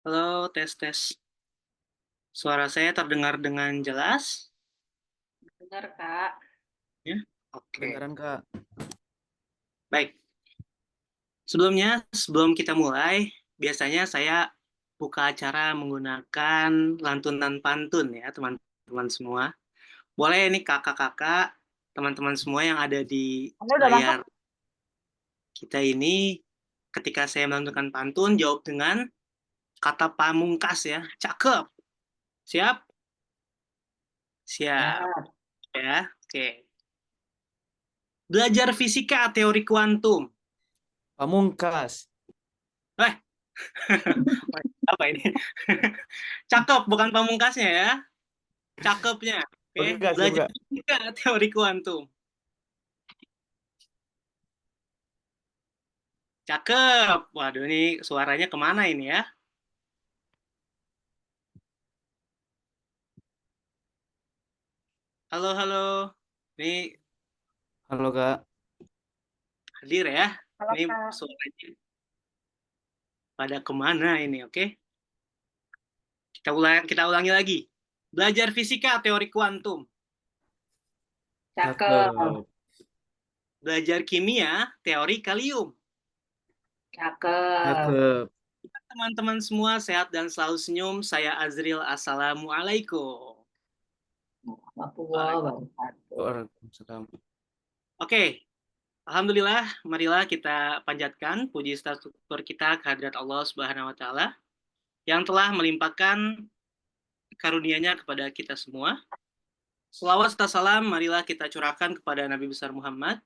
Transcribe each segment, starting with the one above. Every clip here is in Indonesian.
Halo, tes tes. Suara saya terdengar dengan jelas? Benar, Kak. Ya. Oke. Kedengaran Kak. Baik. Sebelumnya, sebelum kita mulai, biasanya saya buka acara menggunakan lantunan pantun ya, teman-teman semua. Boleh ini kakak-kakak, teman-teman semua yang ada di Anda udah masuk? layar kita ini, ketika saya melantunkan pantun, jawab dengan kata pamungkas ya. Cakep. Siap? Siap. Ya. Ya. Oke. Belajar fisika teori kuantum. Pamungkas. Eh, apa ini? Cakep, bukan pamungkasnya ya. Cakepnya. Oke, Oke Kak, siap belajar Kak. fisika teori kuantum. Cakep. Waduh, ini suaranya kemana ini ya? Halo, halo. Ini Halo Kak. hadir ya. Halo, Ini Kak. suaranya pada kemana ini, oke? Kita ulangi lagi. Belajar fisika teori kuantum. Cakep. Cakep. Belajar kimia teori kalium. Cakep. Cakep. Teman-teman semua sehat dan selalu senyum. Saya Azril. Assalamualaikum. Warahmatullahi wabarakatuh. Waalaikumsalam. Oke, alhamdulillah, marilah kita panjatkan puji syukur kita kehadirat Allah Subhanahu wa taala yang telah melimpahkan karunia-Nya kepada kita semua. Selawat serta salam marilah kita curahkan kepada Nabi besar Muhammad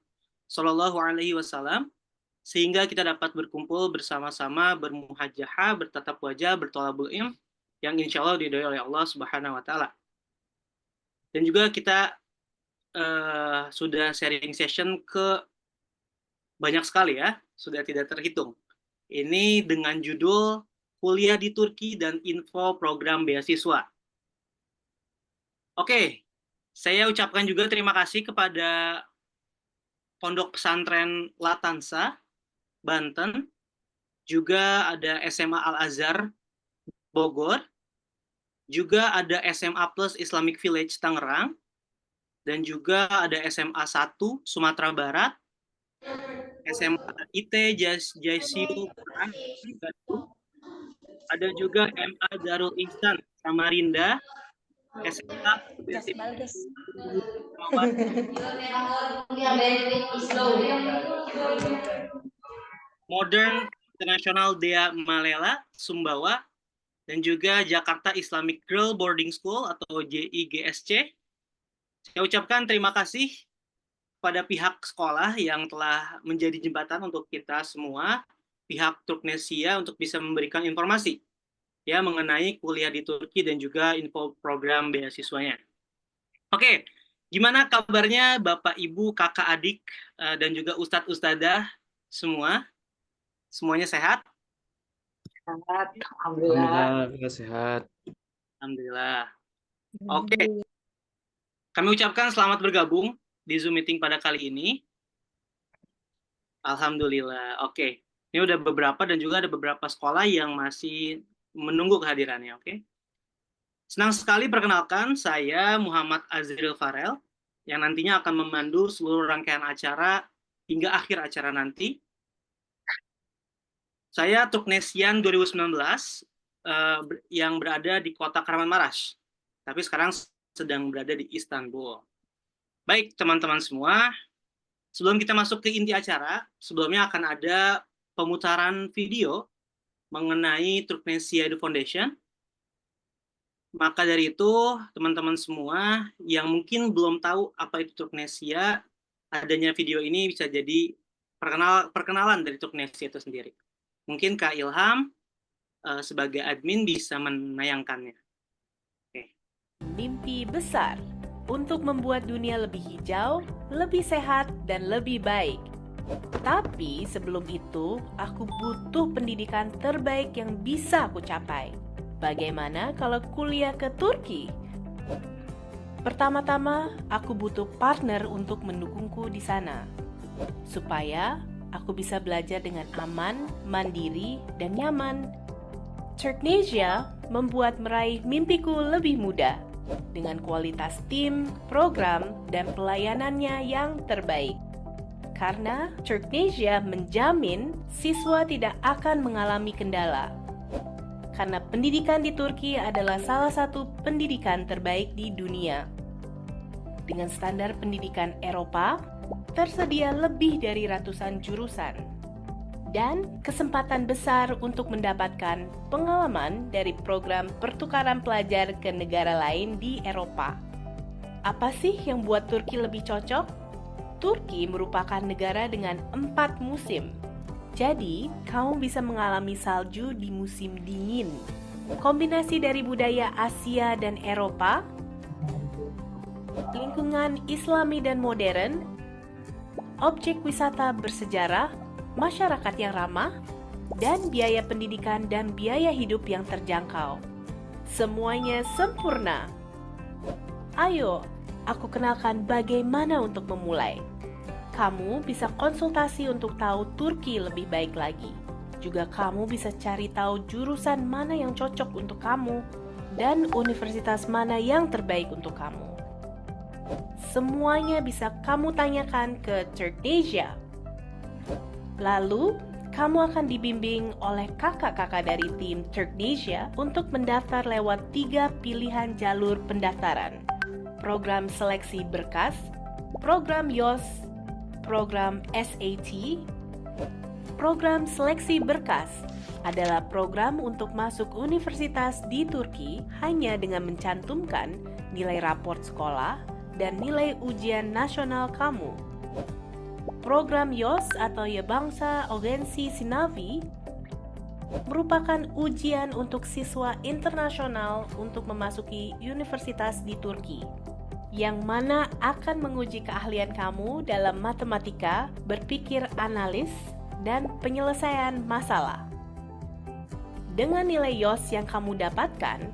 sallallahu alaihi wasallam sehingga kita dapat berkumpul bersama-sama, bermuhajahah, bertatap wajah, bertolabul ilm yang insya Allah diridhoi oleh Allah Subhanahu wa taala. Dan juga kita sudah sharing session ke banyak sekali ya, sudah tidak terhitung. Ini dengan judul Kuliah di Turki dan Info Program Beasiswa. Oke, saya ucapkan juga terima kasih kepada Pondok Pesantren Latansa, Banten, juga ada SMA Al-Azhar, Bogor, juga ada SMA Plus Islamic Village, Tangerang, dan juga ada SMA 1 Sumatera Barat, SMA IT Jasiu, Bandung, ada juga MA Darul Ihsan Samarinda, SMA Gas Baldes. Modern International Dea Malela, Sumbawa, dan juga Jakarta Islamic Girl Boarding School atau JIGSC. Saya ucapkan terima kasih pada pihak sekolah yang telah menjadi jembatan untuk kita semua, pihak Turknesia untuk bisa memberikan informasi ya mengenai kuliah di Turki dan juga info program beasiswanya. Oke, gimana kabarnya Bapak, Ibu, Kakak, Adik, dan juga Ustadz Ustadzah semua? Semuanya sehat? Sehat. Alhamdulillah. Alhamdulillah kita sehat. Alhamdulillah. Oke, kami ucapkan selamat bergabung di Zoom meeting pada kali ini. Alhamdulillah. Oke, ini udah beberapa dan juga ada beberapa sekolah yang masih menunggu kehadirannya. Oke, senang sekali perkenalkan saya Muhammad Azril Farel yang nantinya akan memandu seluruh rangkaian acara hingga akhir acara nanti. Saya Turknesian 2019 yang berada di kota Kahramanmaraş, tapi sekarang sedang berada di Istanbul. Baik teman-teman semua, sebelum kita masuk ke inti acara, sebelumnya akan ada pemutaran video mengenai Turknesia Edu Foundation. Maka dari itu, teman-teman semua yang mungkin belum tahu apa itu Turknesia, adanya video ini bisa jadi perkenalan dari Turknesia itu sendiri. Mungkin Kak Ilham sebagai admin bisa menayangkannya. Oke. Mimpi besar untuk membuat dunia lebih hijau, lebih sehat, dan lebih baik. Tapi sebelum itu, aku butuh pendidikan terbaik yang bisa aku capai. Bagaimana kalau kuliah ke Turki? Pertama-tama, aku butuh partner untuk mendukungku di sana, supaya aku bisa belajar dengan aman, mandiri, dan nyaman. Turknesia membuat meraih mimpiku lebih mudah dengan kualitas tim, program, dan pelayanannya yang terbaik. Karena Turknesia menjamin siswa tidak akan mengalami kendala. Karena pendidikan di Turki adalah salah satu pendidikan terbaik di dunia. Dengan standar pendidikan Eropa, tersedia lebih dari ratusan jurusan. Dan kesempatan besar untuk mendapatkan pengalaman dari program pertukaran pelajar ke negara lain di Eropa. Apa sih yang buat Turki lebih cocok? Turki merupakan negara dengan 4 musim. Jadi, kamu bisa mengalami salju di musim dingin. Kombinasi dari budaya Asia dan Eropa, lingkungan Islami dan modern, objek wisata bersejarah, masyarakat yang ramah, dan biaya pendidikan dan biaya hidup yang terjangkau. Semuanya sempurna. Ayo, aku kenalkan bagaimana untuk memulai. Kamu bisa konsultasi untuk tahu Turki lebih baik lagi. Juga kamu bisa cari tahu jurusan mana yang cocok untuk kamu dan universitas mana yang terbaik untuk kamu. Semuanya bisa kamu tanyakan ke Turknesia. Lalu, kamu akan dibimbing oleh kakak-kakak dari tim Turknesia untuk mendaftar lewat 3 pilihan jalur pendaftaran. Program seleksi berkas, program YOS, program SAT. Program seleksi berkas adalah program untuk masuk universitas di Turki hanya dengan mencantumkan nilai raport sekolah dan nilai ujian nasional kamu. Program YOS atau Yabangsa Ogensi Sinavi merupakan ujian untuk siswa internasional untuk memasuki universitas di Turki, yang mana akan menguji keahlian kamu dalam matematika, berpikir analis, dan penyelesaian masalah. Dengan nilai YOS yang kamu dapatkan,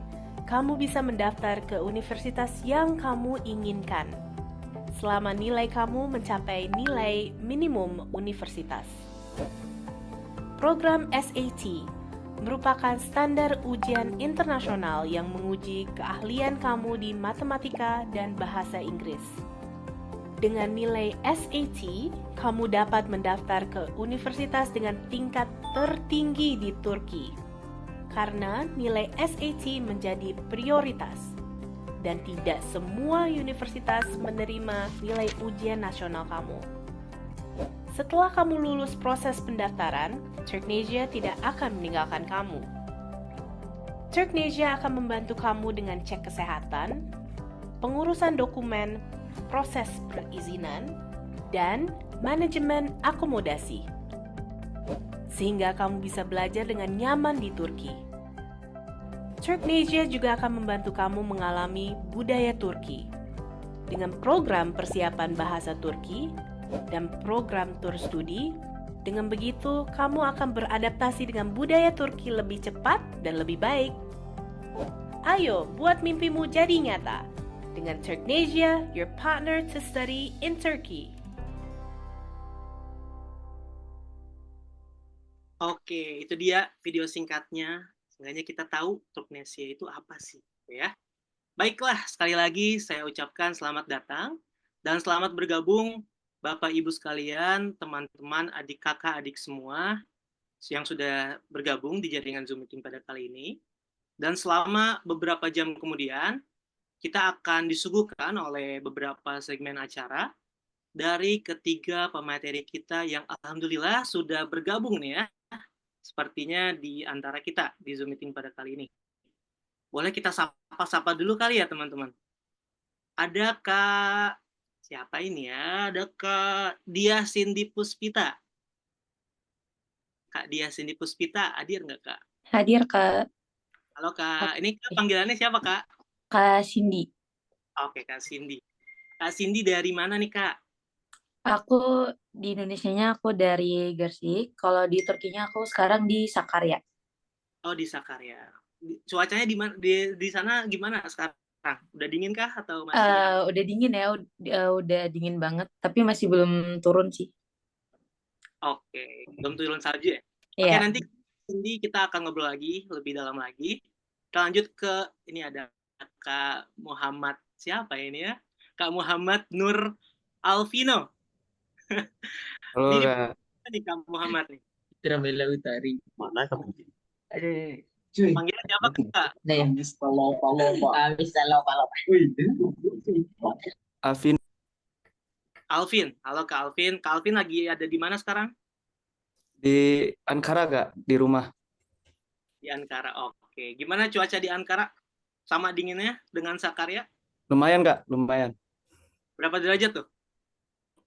kamu bisa mendaftar ke universitas yang kamu inginkan, selama nilai kamu mencapai nilai minimum universitas. Program SAT merupakan standar ujian internasional yang menguji keahlian kamu di matematika dan bahasa Inggris. Dengan nilai SAT, kamu dapat mendaftar ke universitas dengan tingkat tertinggi di Turki. Karena nilai SAT menjadi prioritas dan tidak semua universitas menerima nilai ujian nasional kamu. Setelah kamu lulus proses pendaftaran, Turknesia tidak akan meninggalkan kamu. Turknesia akan membantu kamu dengan cek kesehatan, pengurusan dokumen, proses perizinan, dan manajemen akomodasi. Sehingga kamu bisa belajar dengan nyaman di Turki. Turknesia juga akan membantu kamu mengalami budaya Turki dengan program persiapan bahasa Turki dan program tur studi. Dengan begitu, kamu akan beradaptasi dengan budaya Turki lebih cepat dan lebih baik. Ayo, buat mimpimu jadi nyata. Dengan Turknesia, your partner to study in Turkey. Oke, itu dia video singkatnya. Seenggaknya kita tahu Turknesia itu apa sih, ya. Baiklah, sekali lagi saya ucapkan selamat datang dan selamat bergabung Bapak Ibu sekalian, teman-teman, adik kakak, adik semua yang sudah bergabung di jaringan Zoom Meeting pada kali ini. Dan selama beberapa jam kemudian, kita akan disuguhkan oleh beberapa segmen acara dari ketiga pemateri kita yang alhamdulillah sudah bergabung nih ya, sepertinya di antara kita di Zoom Meeting pada kali ini. Boleh kita sapa-sapa dulu kali ya teman-teman. Ada Kak, siapa ini ya? Ada Kak Dia Cindy Puspita. Kak Dia Cindy Puspita, hadir nggak Kak? Hadir Kak. Halo Kak, ini Kak panggilannya siapa Kak? Kak Cindy. Oke Kak Cindy. Kak Cindy dari mana nih Kak? Aku di Indonesianya aku dari Gresik. Kalau di Turkinya aku sekarang di Sakarya. Oh di Sakarya. Cuacanya di sana gimana sekarang? Udah dingin kah atau masih? Udah dingin ya, udah dingin banget. Tapi masih belum turun sih. Oke, belum turun salju ya? Oke, Iya. nanti Cindy, kita akan ngobrol lagi lebih dalam lagi. Kita lanjut ke ini ada Kak Muhammad siapa ini ya? Kak Muhammad Nur Alvino. Halo Ini Kak. nih Kak Muhammad nih. Tramela Utari. Mana kamu? Ada. Panggilan siapa Kak? Nah, yang habis kalau. Alvin Alvin. Halo Kak Alvin. Kak Alvin lagi ada di mana sekarang? di Ankara Kak, di rumah. Di Ankara. Oke. Gimana cuaca di Ankara? Sama dinginnya dengan Sakarya? Lumayan Kak, lumayan. Berapa derajat tuh?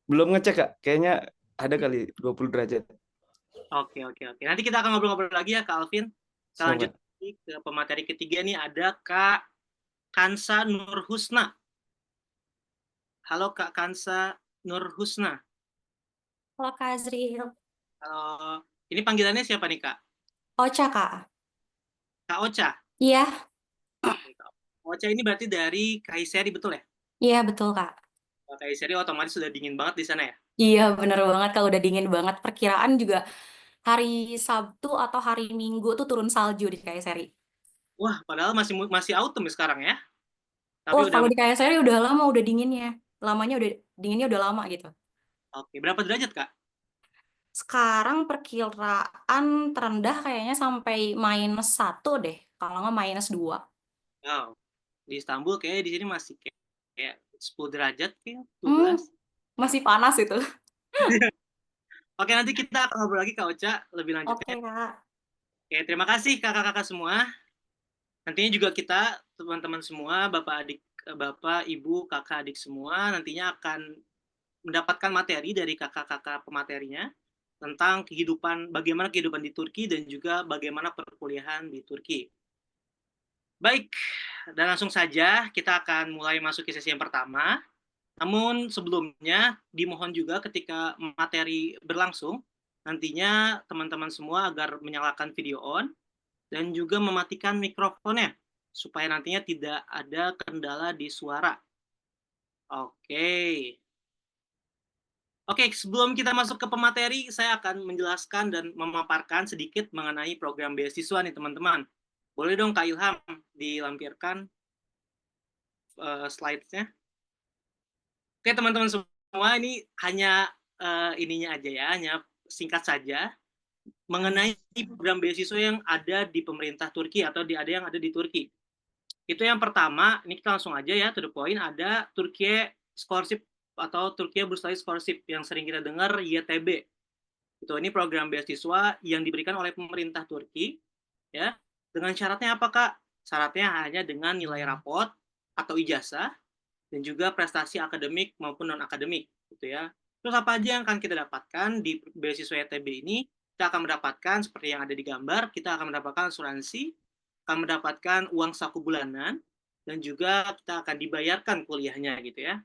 Belum ngecek Kak, kayaknya ada kali 20 derajat. Oke. Nanti kita akan ngobrol-ngobrol lagi ya Kak Alvin. Kita Siap, lanjut Kak. lagi ke pemateri ketiga nih ada Kak Kansa Nur Husna. Halo Kak Kansa Nur Husna. Halo Kak Azril. Halo. Ini panggilannya siapa nih Kak? Ocha Kak. Kak Ocha. Iya, Ocha ini berarti dari Kayseri betul ya? iya betul Kak. Kalau Kayseri otomatis sudah dingin banget di sana ya? Iya bener banget kalau udah dingin banget. Perkiraan juga hari Sabtu atau hari Minggu tuh turun salju di Kayseri. Wah, padahal masih autumn ya sekarang ya. Tapi Wah udah kalau di Kayseri udah lama udah dinginnya. Dinginnya udah lama gitu. oke. Berapa derajat Kak? Sekarang perkiraan terendah kayaknya sampai -1 deh. Kalau nggak -2. Wow. Di Istanbul kayaknya di sini masih kayak 10 derajat kayak Hmm, 12. masih panas itu. Oke, nanti kita akan ngobrol lagi Kak Ocha lebih lanjut Oke ya. Kak. Oke, terima kasih kakak-kakak semua. Nantinya juga kita teman-teman semua, Bapak, Ibu, kakak, adik semua nantinya akan mendapatkan materi dari kakak-kakak pematerinya tentang bagaimana kehidupan di Turki dan juga bagaimana perkuliahan di Turki. Baik, dan langsung saja kita akan mulai masuk ke sesi yang pertama. Namun sebelumnya dimohon juga ketika materi berlangsung, nantinya teman-teman semua agar menyalakan video on dan juga mematikan mikrofonnya supaya nantinya tidak ada kendala di suara. Oke. Oke, sebelum kita masuk ke pemateri, saya akan menjelaskan dan memaparkan sedikit mengenai program beasiswa nih teman-teman. Boleh dong Kak Ilham dilampirkan slides-nya. Oke teman-teman semua, ini hanya ininya aja ya, hanya singkat saja mengenai program beasiswa yang ada di pemerintah Turki atau ada yang ada di Turki. Itu yang pertama, ini kita langsung aja ya, to the point, ada Turkiye Scholarship atau Turkiye Bursary Scholarship yang sering kita dengar YTB. Ini program beasiswa yang diberikan oleh pemerintah Turki, ya. Dengan syaratnya apa Kak? Syaratnya hanya dengan nilai rapot atau ijazah dan juga prestasi akademik maupun non akademik, gitu ya. Terus apa aja yang akan kita dapatkan di beasiswa YTB ini? Kita akan mendapatkan seperti yang ada di gambar, kita akan mendapatkan asuransi, akan mendapatkan uang saku bulanan, dan juga kita akan dibayarkan kuliahnya gitu ya,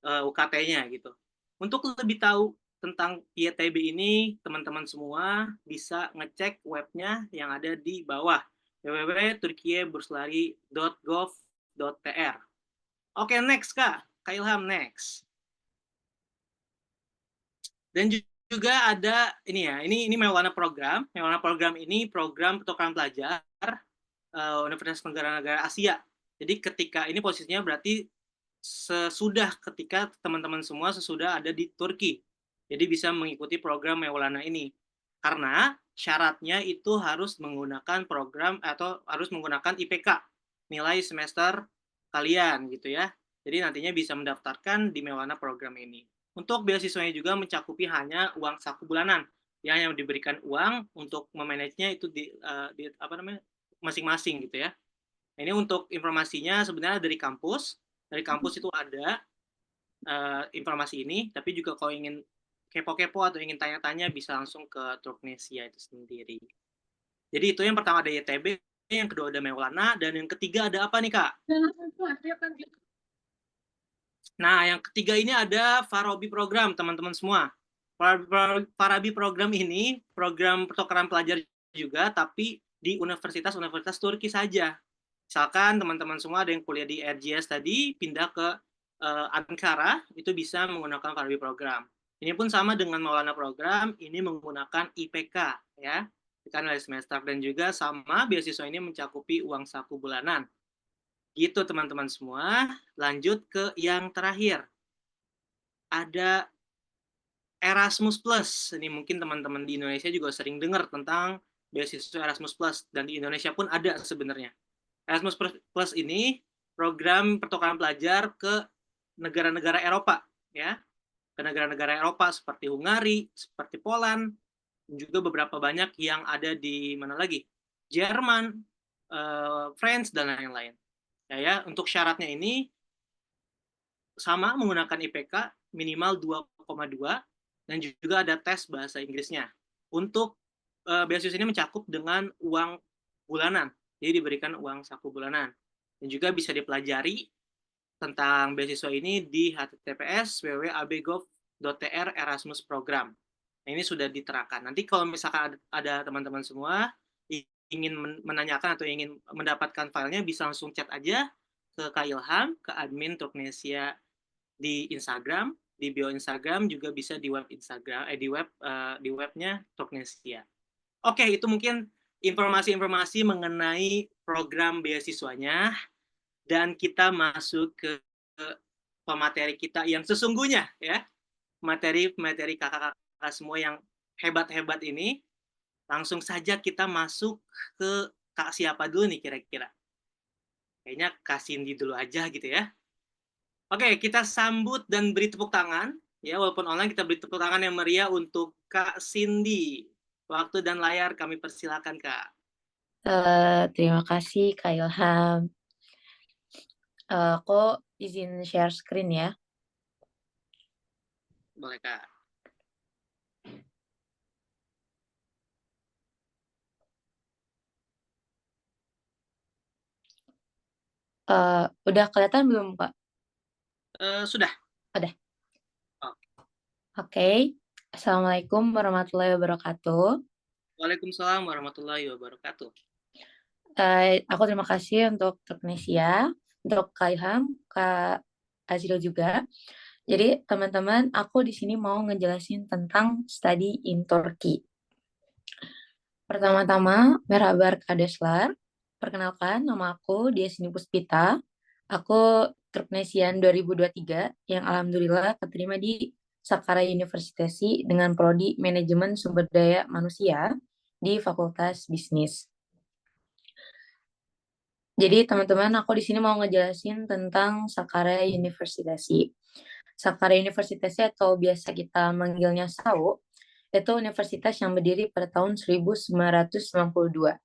UKT-nya gitu. Untuk lebih tahu tentang YTB ini, teman-teman semua bisa ngecek webnya yang ada di bawah, www.turkiyeburslari.gov.tr. Oke, next Kak. Kak Ilham, next. Dan juga ada ini ya, ini Maulana program. Maulana program ini program pertukaran pelajar Universitas Negara-Negara Asia. Jadi ketika ini posisinya berarti sesudah ketika teman-teman semua sesudah ada di Turki. Jadi bisa mengikuti program Maulana ini. Karena syaratnya itu harus menggunakan program atau harus menggunakan IPK, nilai semester kalian gitu ya. Jadi nantinya bisa mendaftarkan di Maulana program ini. Untuk beasiswanya juga mencakupi hanya uang saku bulanan, yang diberikan uang untuk memanagenya itu di apa namanya masing-masing gitu ya. Ini untuk informasinya sebenarnya dari kampus itu ada informasi ini, tapi juga kalau ingin kepo-kepo atau ingin tanya-tanya bisa langsung ke Turknesia itu sendiri. Jadi itu yang pertama ada YTB, yang kedua ada Maulana, dan yang ketiga ada apa nih Kak? Nah, yang ketiga ini ada Farabi program, teman-teman semua. Farabi program ini program pertukaran pelajar juga, tapi di universitas-universitas Turki saja. Misalkan teman-teman semua ada yang kuliah di RGS tadi, pindah ke Ankara, itu bisa menggunakan Farabi program. Ini pun sama dengan Maulana program, ini menggunakan IPK, ya. kan nilai semester, dan juga sama beasiswa ini mencakupi uang saku bulanan. Gitu teman-teman semua. Lanjut ke yang terakhir. Ada Erasmus Plus. Ini mungkin teman-teman di Indonesia juga sering dengar tentang beasiswa Erasmus Plus, dan di Indonesia pun ada sebenarnya. Erasmus Plus ini program pertukaran pelajar ke negara-negara Eropa, ya, ke negara-negara Eropa seperti Hungari, seperti Poland, dan juga beberapa banyak yang ada di mana lagi, Jerman, France, dan lain-lain. Ya, untuk syaratnya ini sama, menggunakan IPK minimal 2,2, dan juga ada tes bahasa Inggrisnya. Untuk beasiswa ini mencakup dengan uang bulanan, jadi diberikan uang saku bulanan. Dan juga bisa dipelajari tentang beasiswa ini di https://www.ab.gov.tr Erasmus Program. Nah, ini sudah diterapkan. Nanti kalau misalkan ada teman-teman semua ingin menanyakan atau ingin mendapatkan filenya, bisa langsung chat aja ke Kak Ilham, ke admin Turknesia di Instagram, di bio Instagram, juga bisa di web Instagram, di webnya Turknesia. Oke, itu mungkin informasi-informasi mengenai program beasiswanya, dan kita masuk ke pemateri kita yang sesungguhnya, ya, materi kakak-kakak semua yang hebat-hebat ini. Langsung saja kita masuk ke Kak siapa dulu nih kira-kira? Kayaknya Kak Cindy dulu aja gitu ya. Oke, kita sambut dan beri tepuk tangan. Ya, walaupun online, kita beri tepuk tangan yang meriah untuk Kak Cindy. Waktu dan layar kami persilakan, Kak. Terima kasih Kak Ilham. Aku izin share screen ya. Boleh, Kak. Udah kelihatan belum, Kak? Sudah. Udah. Oh. Oke. Assalamualaikum warahmatullahi wabarakatuh. Waalaikumsalam warahmatullahi wabarakatuh. Aku terima kasih untuk Turknesia, untuk Kak Ilham, Kak Azril juga. Jadi teman-teman, aku di sini mau ngejelasin tentang study in Turkey. Pertama-tama, merhaba arkadaşlar. Perkenalkan, nama aku Diasini Puspita. Aku Turknesian 2023 yang alhamdulillah keterima di Saqqara University dengan prodi Manajemen Sumber Daya Manusia di Fakultas Bisnis. Jadi teman-teman, aku di sini mau ngejelasin tentang Saqqara University. Saqqara University atau biasa kita manggilnya SAU, itu universitas yang berdiri pada tahun 1992.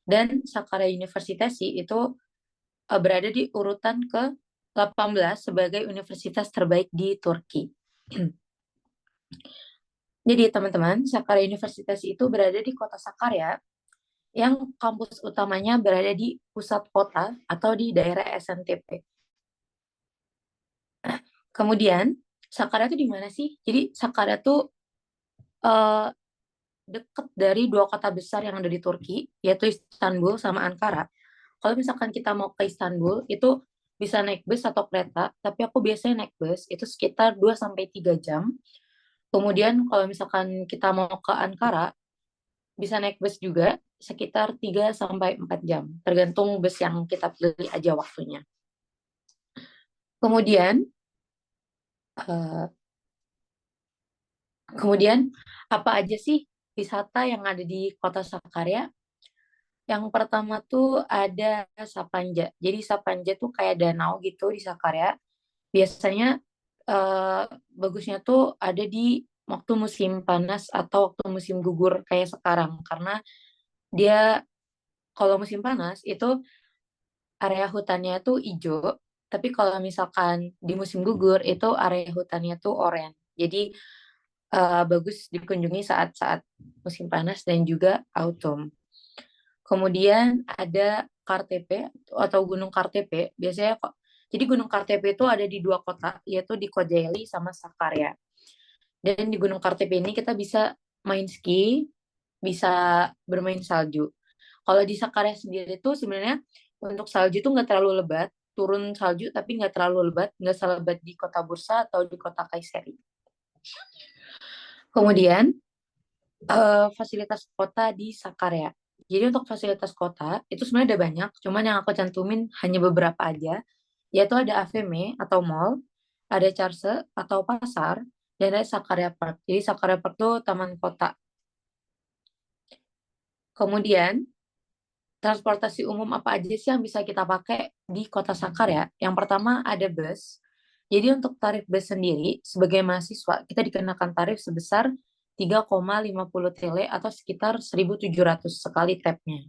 Dan Saqqara University itu berada di urutan ke-18 sebagai universitas terbaik di Turki. Jadi teman-teman, Saqqara University itu berada di kota Sakarya, yang kampus utamanya berada di pusat kota atau di daerah SNTP. Kemudian, Sakarya itu di mana sih? Jadi Sakarya itu dekat dari dua kota besar yang ada di Turki, yaitu Istanbul sama Ankara. Kalau misalkan kita mau ke Istanbul, itu bisa naik bus atau kereta, tapi aku biasanya naik bus, itu sekitar 2-3 jam. Kemudian kalau misalkan kita mau ke Ankara, bisa naik bus juga sekitar 3-4 jam, tergantung bus yang kita pilih aja waktunya. Kemudian apa aja sih wisata yang ada di kota Sakarya? Yang pertama tuh ada Sapanja. Jadi Sapanja tuh kayak danau gitu di Sakarya. Biasanya bagusnya tuh ada di waktu musim panas atau waktu musim gugur kayak sekarang. Karena dia kalau musim panas itu area hutannya tuh hijau. Tapi kalau misalkan di musim gugur itu area hutannya tuh oranye. Jadi bagus dikunjungi saat-saat musim panas dan juga autumn. Kemudian ada Kartepe atau Gunung Kartepe. Biasanya jadi Gunung Kartepe itu ada di dua kota, yaitu di Kocaeli sama Sakarya. Dan di Gunung Kartepe ini kita bisa main ski, bisa bermain salju. Kalau di Sakarya sendiri itu sebenarnya untuk salju itu nggak terlalu lebat, turun salju tapi nggak terlalu lebat, nggak selebat di kota Bursa atau di kota Kayseri. Kemudian fasilitas kota di Sakarya. Jadi untuk fasilitas kota itu sebenarnya ada banyak, cuman yang aku cantumin hanya beberapa aja, yaitu ada AVM atau mall, ada Charse atau pasar, dan ada Sakarya Park. Jadi Sakarya Park itu taman kota. Kemudian transportasi umum apa aja sih yang bisa kita pakai di kota Sakarya? Yang pertama ada bus. Jadi untuk tarif bus sendiri, sebagai mahasiswa, kita dikenakan tarif sebesar 3,50 tele atau sekitar 1.700 sekali tripnya.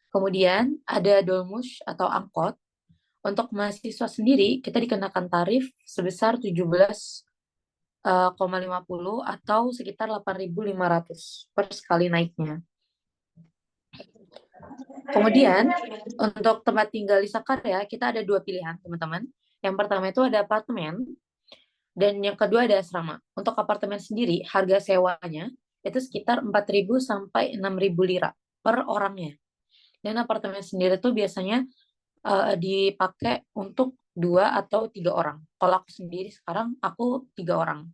Kemudian ada dolmuş atau angkot. Untuk mahasiswa sendiri, kita dikenakan tarif sebesar 17,50 atau sekitar 8.500 per sekali naiknya. Kemudian untuk tempat tinggal di Sakarya, kita ada dua pilihan, teman-teman. Yang pertama itu ada apartemen, dan yang kedua ada asrama. Untuk apartemen sendiri, harga sewanya itu sekitar 4.000 sampai 6.000 lira per orangnya. Dan apartemen sendiri tuh biasanya dipakai untuk 2 atau 3 orang. Kalau aku sendiri sekarang, aku 3 orang.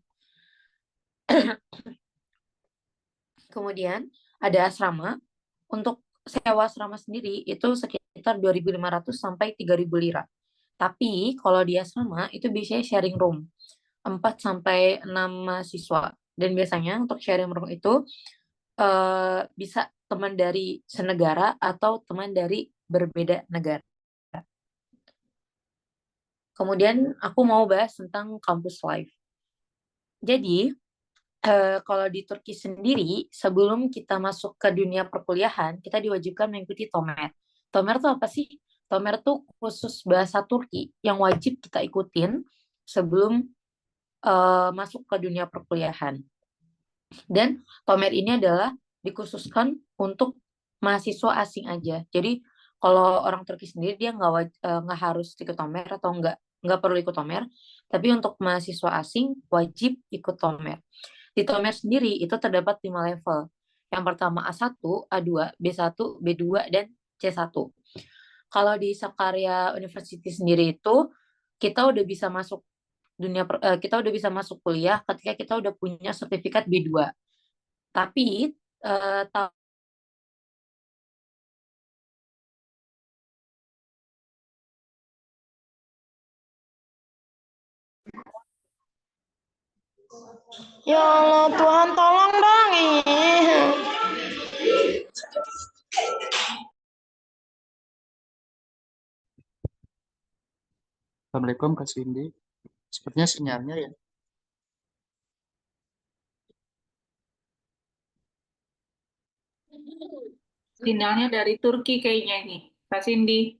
Kemudian ada asrama. Untuk sewa asrama sendiri itu sekitar 2.500 sampai 3.000 lira. Tapi kalau di asrama itu biasanya sharing room 4 sampai 6 mahasiswa. Dan biasanya untuk sharing room itu bisa teman dari senegara atau teman dari berbeda negara. Kemudian aku mau bahas tentang kampus life. Jadi, kalau di Turki sendiri, sebelum kita masuk ke dunia perkuliahan, kita diwajibkan mengikuti Tomer. Tomer itu apa sih? Tomer itu khusus bahasa Turki yang wajib kita ikutin sebelum masuk ke dunia perkuliahan. Dan Tomer ini adalah dikhususkan untuk mahasiswa asing aja. Jadi kalau orang Turki sendiri dia nggak harus ikut Tomer atau nggak perlu ikut Tomer. Tapi untuk mahasiswa asing wajib ikut Tomer. Di Tomer sendiri itu terdapat 5 level. Yang pertama A1, A2, B1, B2, dan C1. Kalau di Sakarya University sendiri itu kita udah bisa masuk kita udah bisa masuk kuliah ketika kita udah punya sertifikat B2. Tapi Ya Allah, Tuhan tolong dong. Assalamualaikum Kak Cindy. Sepertinya sinyalnya ya. Sinyalnya dari Turki kayaknya ini, Kak Cindy.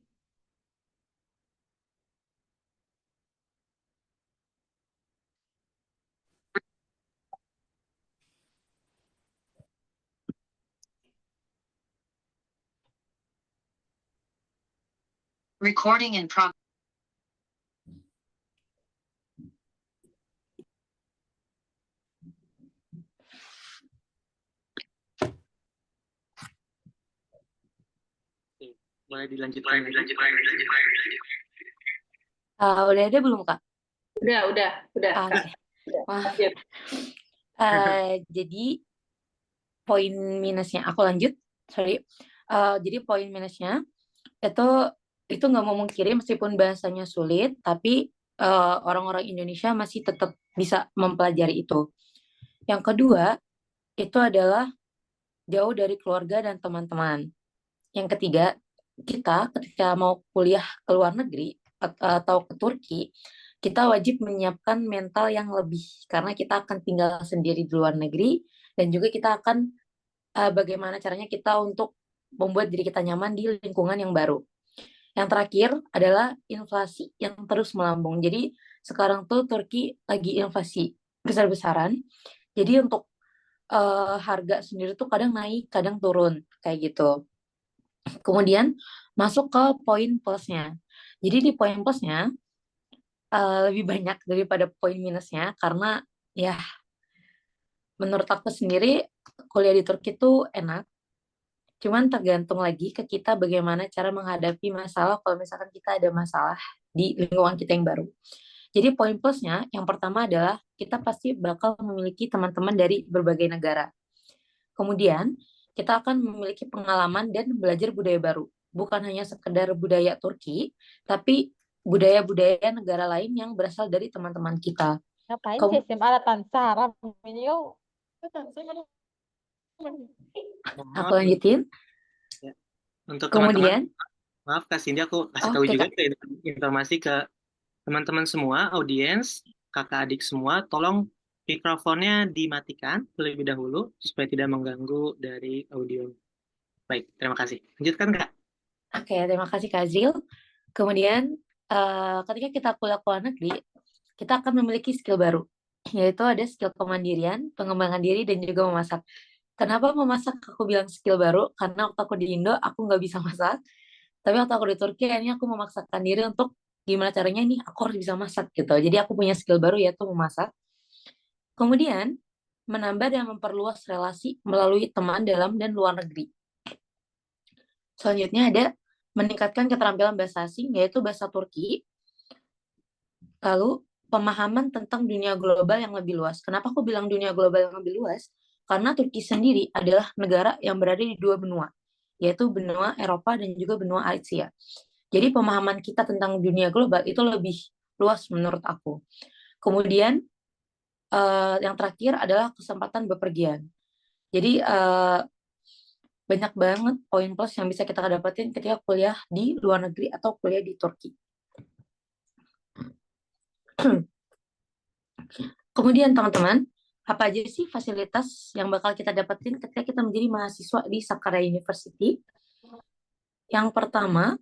Recording in progress. Boleh dilanjutkan. Udah ada belum, Kak? Udah, Kak. Oke. Wah. Jadi poin minusnya, aku lanjut. Sorry. Jadi poin minusnya itu nggak mau mungkiri meskipun bahasanya sulit, tapi orang-orang Indonesia masih tetap bisa mempelajari itu. Yang kedua, itu adalah jauh dari keluarga dan teman-teman. Yang ketiga, kita ketika mau kuliah ke luar negeri atau ke Turki, kita wajib menyiapkan mental yang lebih karena kita akan tinggal sendiri di luar negeri dan juga kita akan bagaimana caranya kita untuk membuat diri kita nyaman di lingkungan yang baru. Yang terakhir adalah inflasi yang terus melambung. Jadi sekarang tuh Turki lagi inflasi besar-besaran. Jadi untuk harga sendiri tuh kadang naik, kadang turun kayak gitu. Kemudian masuk ke poin plusnya. Jadi di poin plusnya lebih banyak daripada poin minusnya karena ya menurut aku sendiri kuliah di Turki itu enak. Cuman tergantung lagi ke kita bagaimana cara menghadapi masalah kalau misalkan kita ada masalah di lingkungan kita yang baru. Jadi poin plusnya yang pertama adalah kita pasti bakal memiliki teman-teman dari berbagai negara. Kemudian, kita akan memiliki pengalaman dan belajar budaya baru. Bukan hanya sekedar budaya Turki, tapi budaya-budaya negara lain yang berasal dari teman-teman kita. Ngapain sih SMA Latan Saram ini yuk? Aku lanjutin. Ya. Untuk teman-teman, Kemudian, maaf Kak Cindy, aku kasih tahu oke juga Kak. informasi ke teman-teman semua, audiens, kakak adik semua, tolong mikrofonnya dimatikan terlebih dahulu supaya tidak mengganggu dari audio. Baik, terima kasih. Lanjutkan Kak. Oke, terima kasih Kak Azril. Kemudian, ketika kita kuliah ke luar negeri, kita akan memiliki skill baru, yaitu ada skill kemandirian, pengembangan diri, dan juga memasak. Kenapa memasak aku bilang skill baru? Karena waktu aku di Indo, aku nggak bisa masak. Tapi waktu aku di Turki, akhirnya aku memaksakan diri untuk gimana caranya nih, aku harus bisa masak gitu. Jadi aku punya skill baru, yaitu memasak. Kemudian, menambah dan memperluas relasi melalui teman dalam dan luar negeri. Selanjutnya ada meningkatkan keterampilan bahasa asing, yaitu bahasa Turki. Lalu, pemahaman tentang dunia global yang lebih luas. Kenapa aku bilang dunia global yang lebih luas? Karena Turki sendiri adalah negara yang berada di dua benua, yaitu benua Eropa dan juga benua Asia. Jadi pemahaman kita tentang dunia global itu lebih luas menurut aku. Kemudian yang terakhir adalah kesempatan bepergian. Jadi banyak banget poin plus yang bisa kita dapetin ketika kuliah di luar negeri atau kuliah di Turki. Kemudian teman-teman, apa aja sih fasilitas yang bakal kita dapetin ketika kita menjadi mahasiswa di Sakarya University? Yang pertama,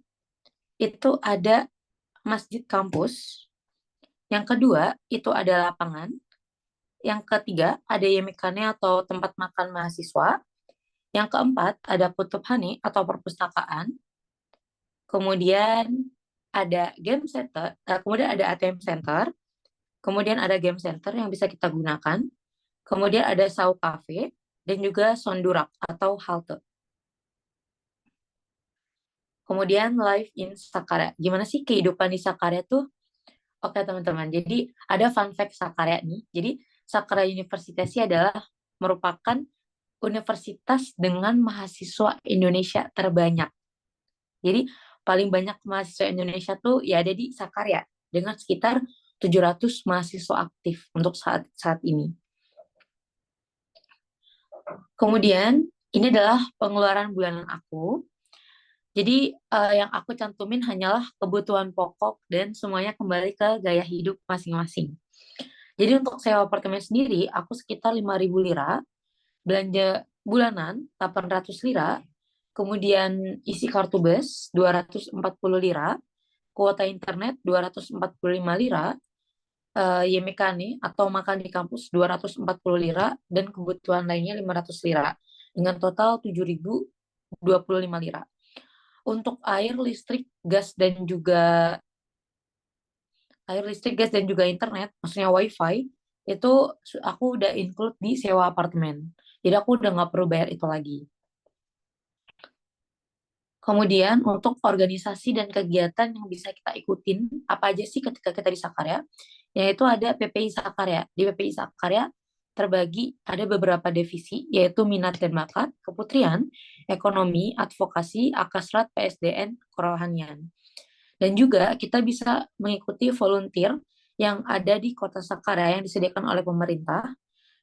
itu ada masjid kampus. Yang kedua, itu ada lapangan. Yang ketiga, ada yemekane atau tempat makan mahasiswa. Yang keempat, ada putuphane atau perpustakaan. Kemudian ada game center, kemudian ada ATM center. Kemudian ada game center yang bisa kita gunakan. Kemudian ada Sau Cafe dan juga Sondurak atau halte. Kemudian live in Sakarya. Gimana sih kehidupan di Sakarya tuh? Oke teman-teman, jadi ada fun fact Sakarya nih. Jadi Sakarya University adalah merupakan universitas dengan mahasiswa Indonesia terbanyak. Jadi paling banyak mahasiswa Indonesia tuh ya ada di Sakarya dengan sekitar 700 mahasiswa aktif untuk saat ini. Kemudian ini adalah pengeluaran bulanan aku. Jadi yang aku cantumin hanyalah kebutuhan pokok dan semuanya kembali ke gaya hidup masing-masing. Jadi untuk sewa apartemen sendiri, aku sekitar 5.000 lira, belanja bulanan 800 lira, kemudian isi kartu bus 240 lira, kuota internet 245 lira, yemekane atau makan di kampus 240 lira, dan kebutuhan lainnya 500 lira, dengan total 7.025 lira. Untuk air, listrik, gas, dan juga internet, maksudnya wifi, itu aku udah include di sewa apartemen. Jadi aku udah nggak perlu bayar itu lagi. Kemudian untuk organisasi dan kegiatan yang bisa kita ikutin, apa aja sih ketika kita di Sakarya? Yaitu ada PPI Sakarya. Di PPI Sakarya terbagi ada beberapa divisi, yaitu minat dan bakat, keputrian, ekonomi, advokasi, akasrat, PSDN, kerohanian. Dan juga kita bisa mengikuti volunteer yang ada di Kota Sakarya yang disediakan oleh pemerintah.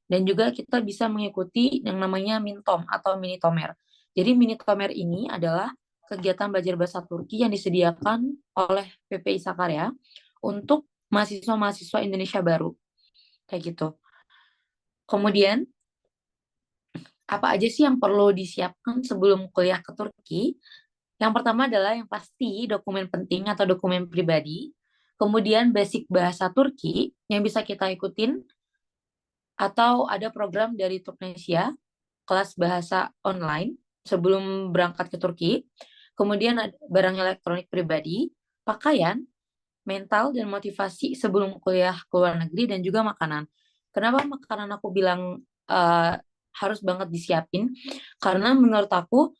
Dan juga kita bisa mengikuti yang namanya Mintom atau Mini Tomer. Jadi Mini Tomer ini adalah kegiatan belajar bahasa Turki yang disediakan oleh PPI Sakarya untuk mahasiswa-mahasiswa Indonesia baru. Kayak gitu. Kemudian, apa aja sih yang perlu disiapkan sebelum kuliah ke Turki? Yang pertama adalah yang pasti dokumen penting atau dokumen pribadi. Kemudian basic bahasa Turki yang bisa kita ikutin. Atau ada program dari Turknesia, kelas bahasa online sebelum berangkat ke Turki. Kemudian ada barang elektronik pribadi, pakaian, mental, dan motivasi sebelum kuliah ke luar negeri, dan juga makanan. Kenapa makanan aku bilang harus banget disiapin? Karena menurut aku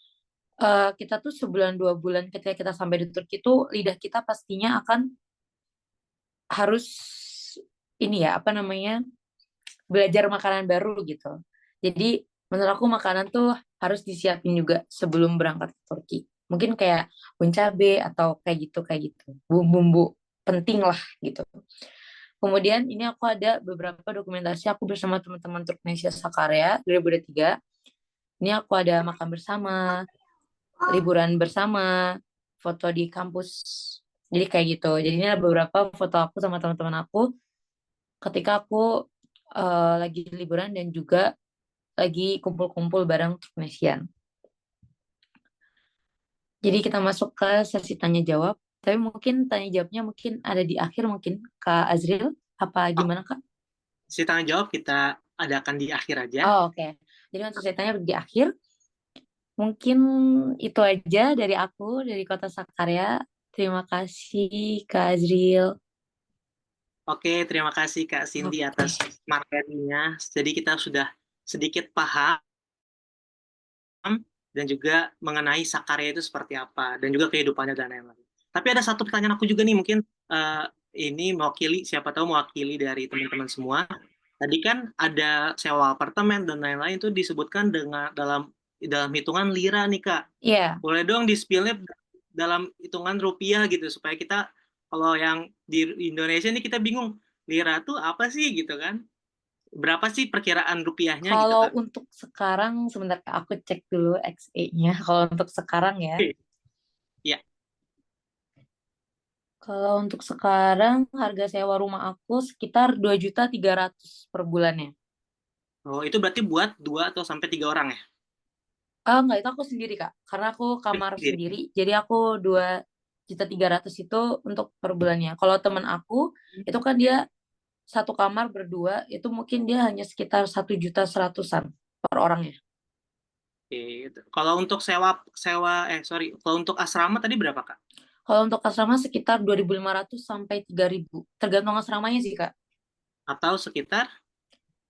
kita tuh sebulan 2 bulan ketika kita sampai di Turki tuh lidah kita pastinya akan harus ini ya apa namanya belajar makanan baru gitu. Jadi menurut aku makanan tuh harus disiapin juga sebelum berangkat ke Turki. Mungkin kayak bun cabe atau kayak gitu. Bumbu-bumbu penting lah gitu. Kemudian ini aku ada beberapa dokumentasi aku bersama teman-teman Turknesia Sakarya 2023. Ini aku ada makan bersama, liburan bersama, foto di kampus. Jadi kayak gitu. Jadi ini ada beberapa foto aku sama teman-teman aku ketika aku lagi liburan dan juga lagi kumpul-kumpul bareng Turknesian. Jadi kita masuk ke sesi tanya jawab. Tapi mungkin tanya jawabnya mungkin ada di akhir mungkin Kak Azril. Apa gimana Kak? Si tanya jawab kita adakan di akhir aja. Oh, oke. Jadi untuk saya tanya di akhir. Mungkin itu aja dari aku, dari Kota Sakarya. Terima kasih Kak Azril. Oke, terima kasih Kak Cindy Oke. atas materinya. Jadi kita sudah sedikit paham dan juga mengenai Sakarya itu seperti apa dan juga kehidupannya dan lain-lain. Tapi ada satu pertanyaan aku juga nih, mungkin ini mewakili, siapa tahu mewakili dari teman-teman semua. Tadi kan ada sewa apartemen dan lain-lain itu disebutkan dengan dalam hitungan lira nih Kak. Iya. Boleh dong di-spill-nya dalam hitungan rupiah gitu supaya kita kalau yang di Indonesia nih kita bingung lira tuh apa sih gitu kan? Berapa sih perkiraan rupiahnya gitu Kalau Kak? untuk sekarang, sebentar Kak, aku cek dulu XE-nya. Kalau untuk sekarang ya. Iya. Kalau untuk sekarang harga sewa rumah aku sekitar 2.300.000 per bulannya. Oh, itu berarti buat 2 atau sampai 3 orang ya? Enggak, itu aku sendiri Kak. Karena aku kamar sendiri. Jadi aku 2.300.000 itu untuk per bulannya. Kalau temen aku itu kan dia satu kamar berdua, itu mungkin dia hanya sekitar 1.100.000-an per orangnya. Oke. Kalau untuk kalau untuk asrama tadi berapa Kak? Kalau untuk asrama sekitar 2.500 sampai 3.000. Tergantung asramanya sih Kak. Atau sekitar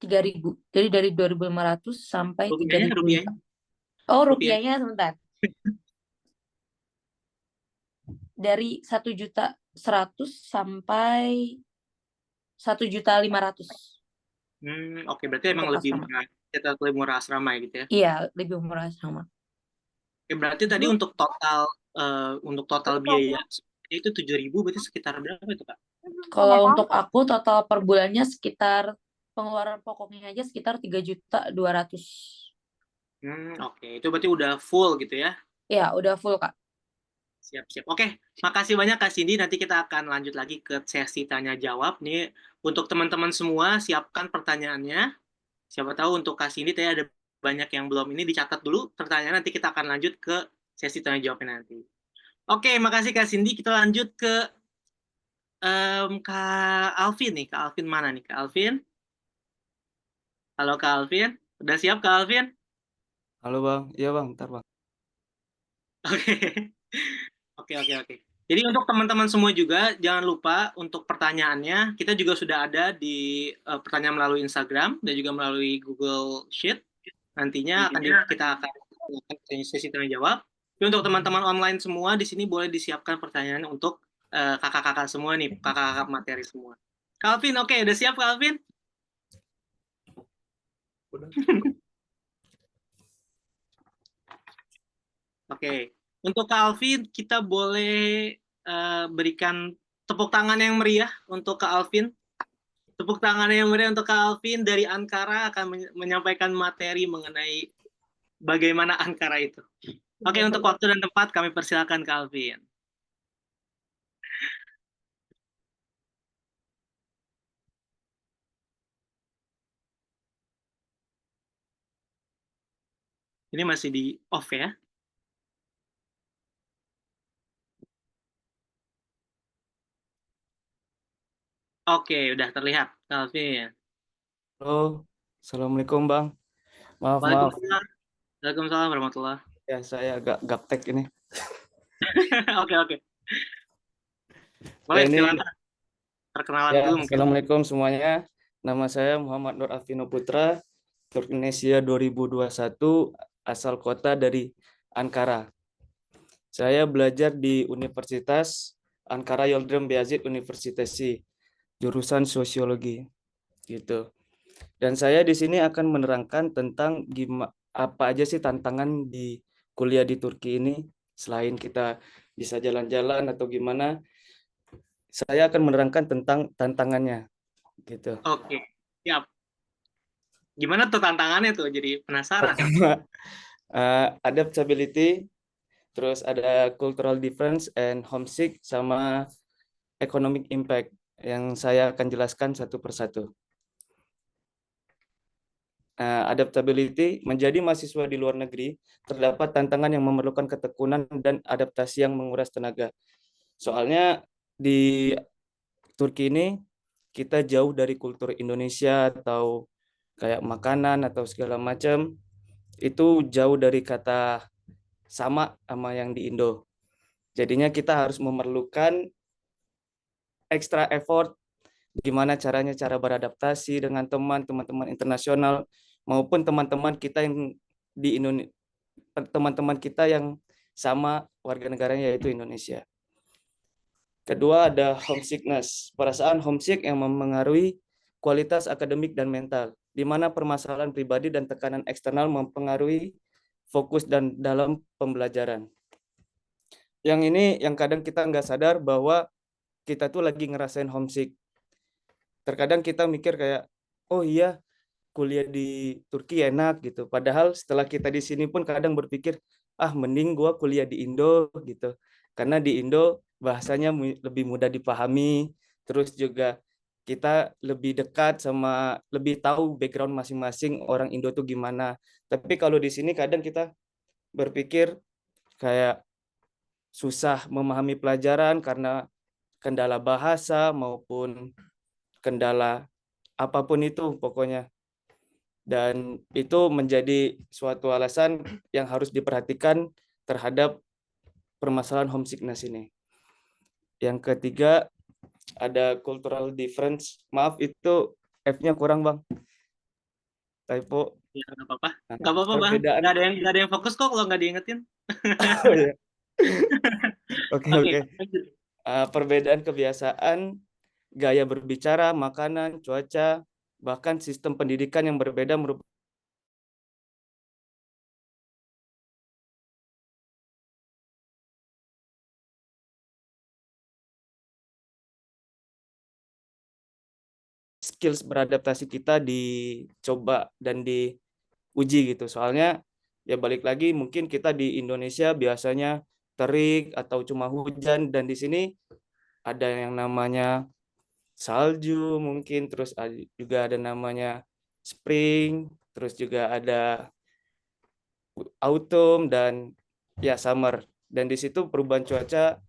3.000. Jadi dari 2.500 sampai 3.000 nih Kak. Oh, rupiahnya sebentar. Dari 1.100.000 sampai 1.500.000. Oke, berarti emang Untuk lebih asrama. murah. Kita lebih murah asrama ya gitu ya. Iya, lebih murah asrama. Oke, berarti tadi untuk total biaya itu 7.000 berarti sekitar berapa itu Kak? Kalau untuk aku total per bulannya sekitar pengeluaran pokoknya aja sekitar 3.200.000. Oke, itu berarti udah full gitu ya? Iya, udah full Kak. Siap. Oke, makasih banyak Kak Cindy. Nanti kita akan lanjut lagi ke sesi tanya jawab nih. Untuk teman-teman semua, siapkan pertanyaannya. Siapa tahu untuk Kak Cindy tadi ada banyak yang belum ini dicatat dulu pertanyaan, nanti kita akan lanjut ke sesi tanya jawabnya nanti. Oke, makasih Kak Cindy. Kita lanjut ke Kak Alvin nih. Kak Alvin mana nih Kak Alvin? Halo Kak Alvin. Udah siap Kak Alvin? Halo Bang, iya Bang, ntar Bang. Oke. Jadi untuk teman-teman semua juga jangan lupa untuk pertanyaannya kita juga sudah ada di pertanyaan melalui Instagram dan juga melalui Google Sheet. Nantinya kita akan melakukan sesi tanya jawab. Tapi untuk teman-teman online semua di sini boleh disiapkan pertanyaan untuk kakak-kakak semua nih, kakak-kakak materi semua. Calvin, oke, udah siap Calvin? Oke. Untuk Kak Alvin, kita boleh berikan tepuk tangan yang meriah untuk Kak Alvin. Tepuk tangan yang meriah untuk Kak Alvin dari Ankara akan menyampaikan materi mengenai bagaimana Ankara itu. Oke, untuk waktu dan tempat kami persilakan Kak Alvin. Ini masih di off ya? Oke, udah terlihat, Calvin. Halo, Assalamualaikum Bang. Maaf. Waalaikumsalam warahmatullahi. Ya, saya agak gaptek ini. Oke. Boleh, silakan. Perkenalan Ya, dulu mungkin. Assalamualaikum semuanya. Nama saya Muhammad Nur Alvino Putra, Turknesia 2021, asal kota dari Ankara. Saya belajar di Universitas Ankara Yıldırım Beyazıt Üniversitesi, jurusan sosiologi. Gitu. Dan saya di sini akan menerangkan tentang apa aja sih tantangan di kuliah di Turki ini. Selain kita bisa jalan-jalan atau gimana, saya akan menerangkan tentang tantangannya gitu. Oke, siap. Gimana tuh tantangannya tuh? Jadi penasaran. Pertama, adaptability, terus ada cultural difference and homesick, sama economic impact yang saya akan jelaskan satu persatu. Adaptability, menjadi mahasiswa di luar negeri, terdapat tantangan yang memerlukan ketekunan dan adaptasi yang menguras tenaga. Soalnya di Turki ini kita jauh dari kultur Indonesia atau kayak makanan atau segala macam, itu jauh dari kata sama yang di Indo. Jadinya kita harus memerlukan extra effort gimana caranya cara beradaptasi dengan teman-teman internasional maupun teman-teman kita yang di Indonesia, teman-teman kita yang sama warga negaranya yaitu Indonesia. Kedua ada homesickness, perasaan homesick yang mempengaruhi kualitas akademik dan mental, di mana permasalahan pribadi dan tekanan eksternal mempengaruhi fokus dan dalam pembelajaran. Yang ini yang kadang kita nggak sadar bahwa kita tuh lagi ngerasain homesick. Terkadang kita mikir kayak, oh iya, kuliah di Turki enak gitu. Padahal setelah kita di sini pun kadang berpikir, mending gua kuliah di Indo gitu. Karena di Indo bahasanya lebih mudah dipahami, terus juga kita lebih dekat sama, lebih tahu background masing-masing orang Indo tuh gimana. Tapi kalau di sini kadang kita berpikir kayak susah memahami pelajaran karena kendala bahasa maupun kendala apapun itu pokoknya. Dan itu menjadi suatu alasan yang harus diperhatikan terhadap permasalahan homesickness ini. Yang ketiga ada cultural difference. Maaf itu F-nya kurang Bang. Typo. Ya, nggak apa-apa. Nah, Nggak apa-apa, Bang. perbedaan. Nggak ada yang fokus kok kalau nggak diingetin. Oh ya. Oke. Oke, lanjut. Perbedaan kebiasaan, gaya berbicara, makanan, cuaca, bahkan sistem pendidikan yang berbeda merupakan skills beradaptasi kita dicoba dan diuji gitu. Soalnya ya balik lagi mungkin kita di Indonesia biasanya terik atau cuma hujan, dan di sini ada yang namanya salju mungkin, terus juga ada namanya spring, terus juga ada autumn dan ya summer. Dan di situ perubahan cuaca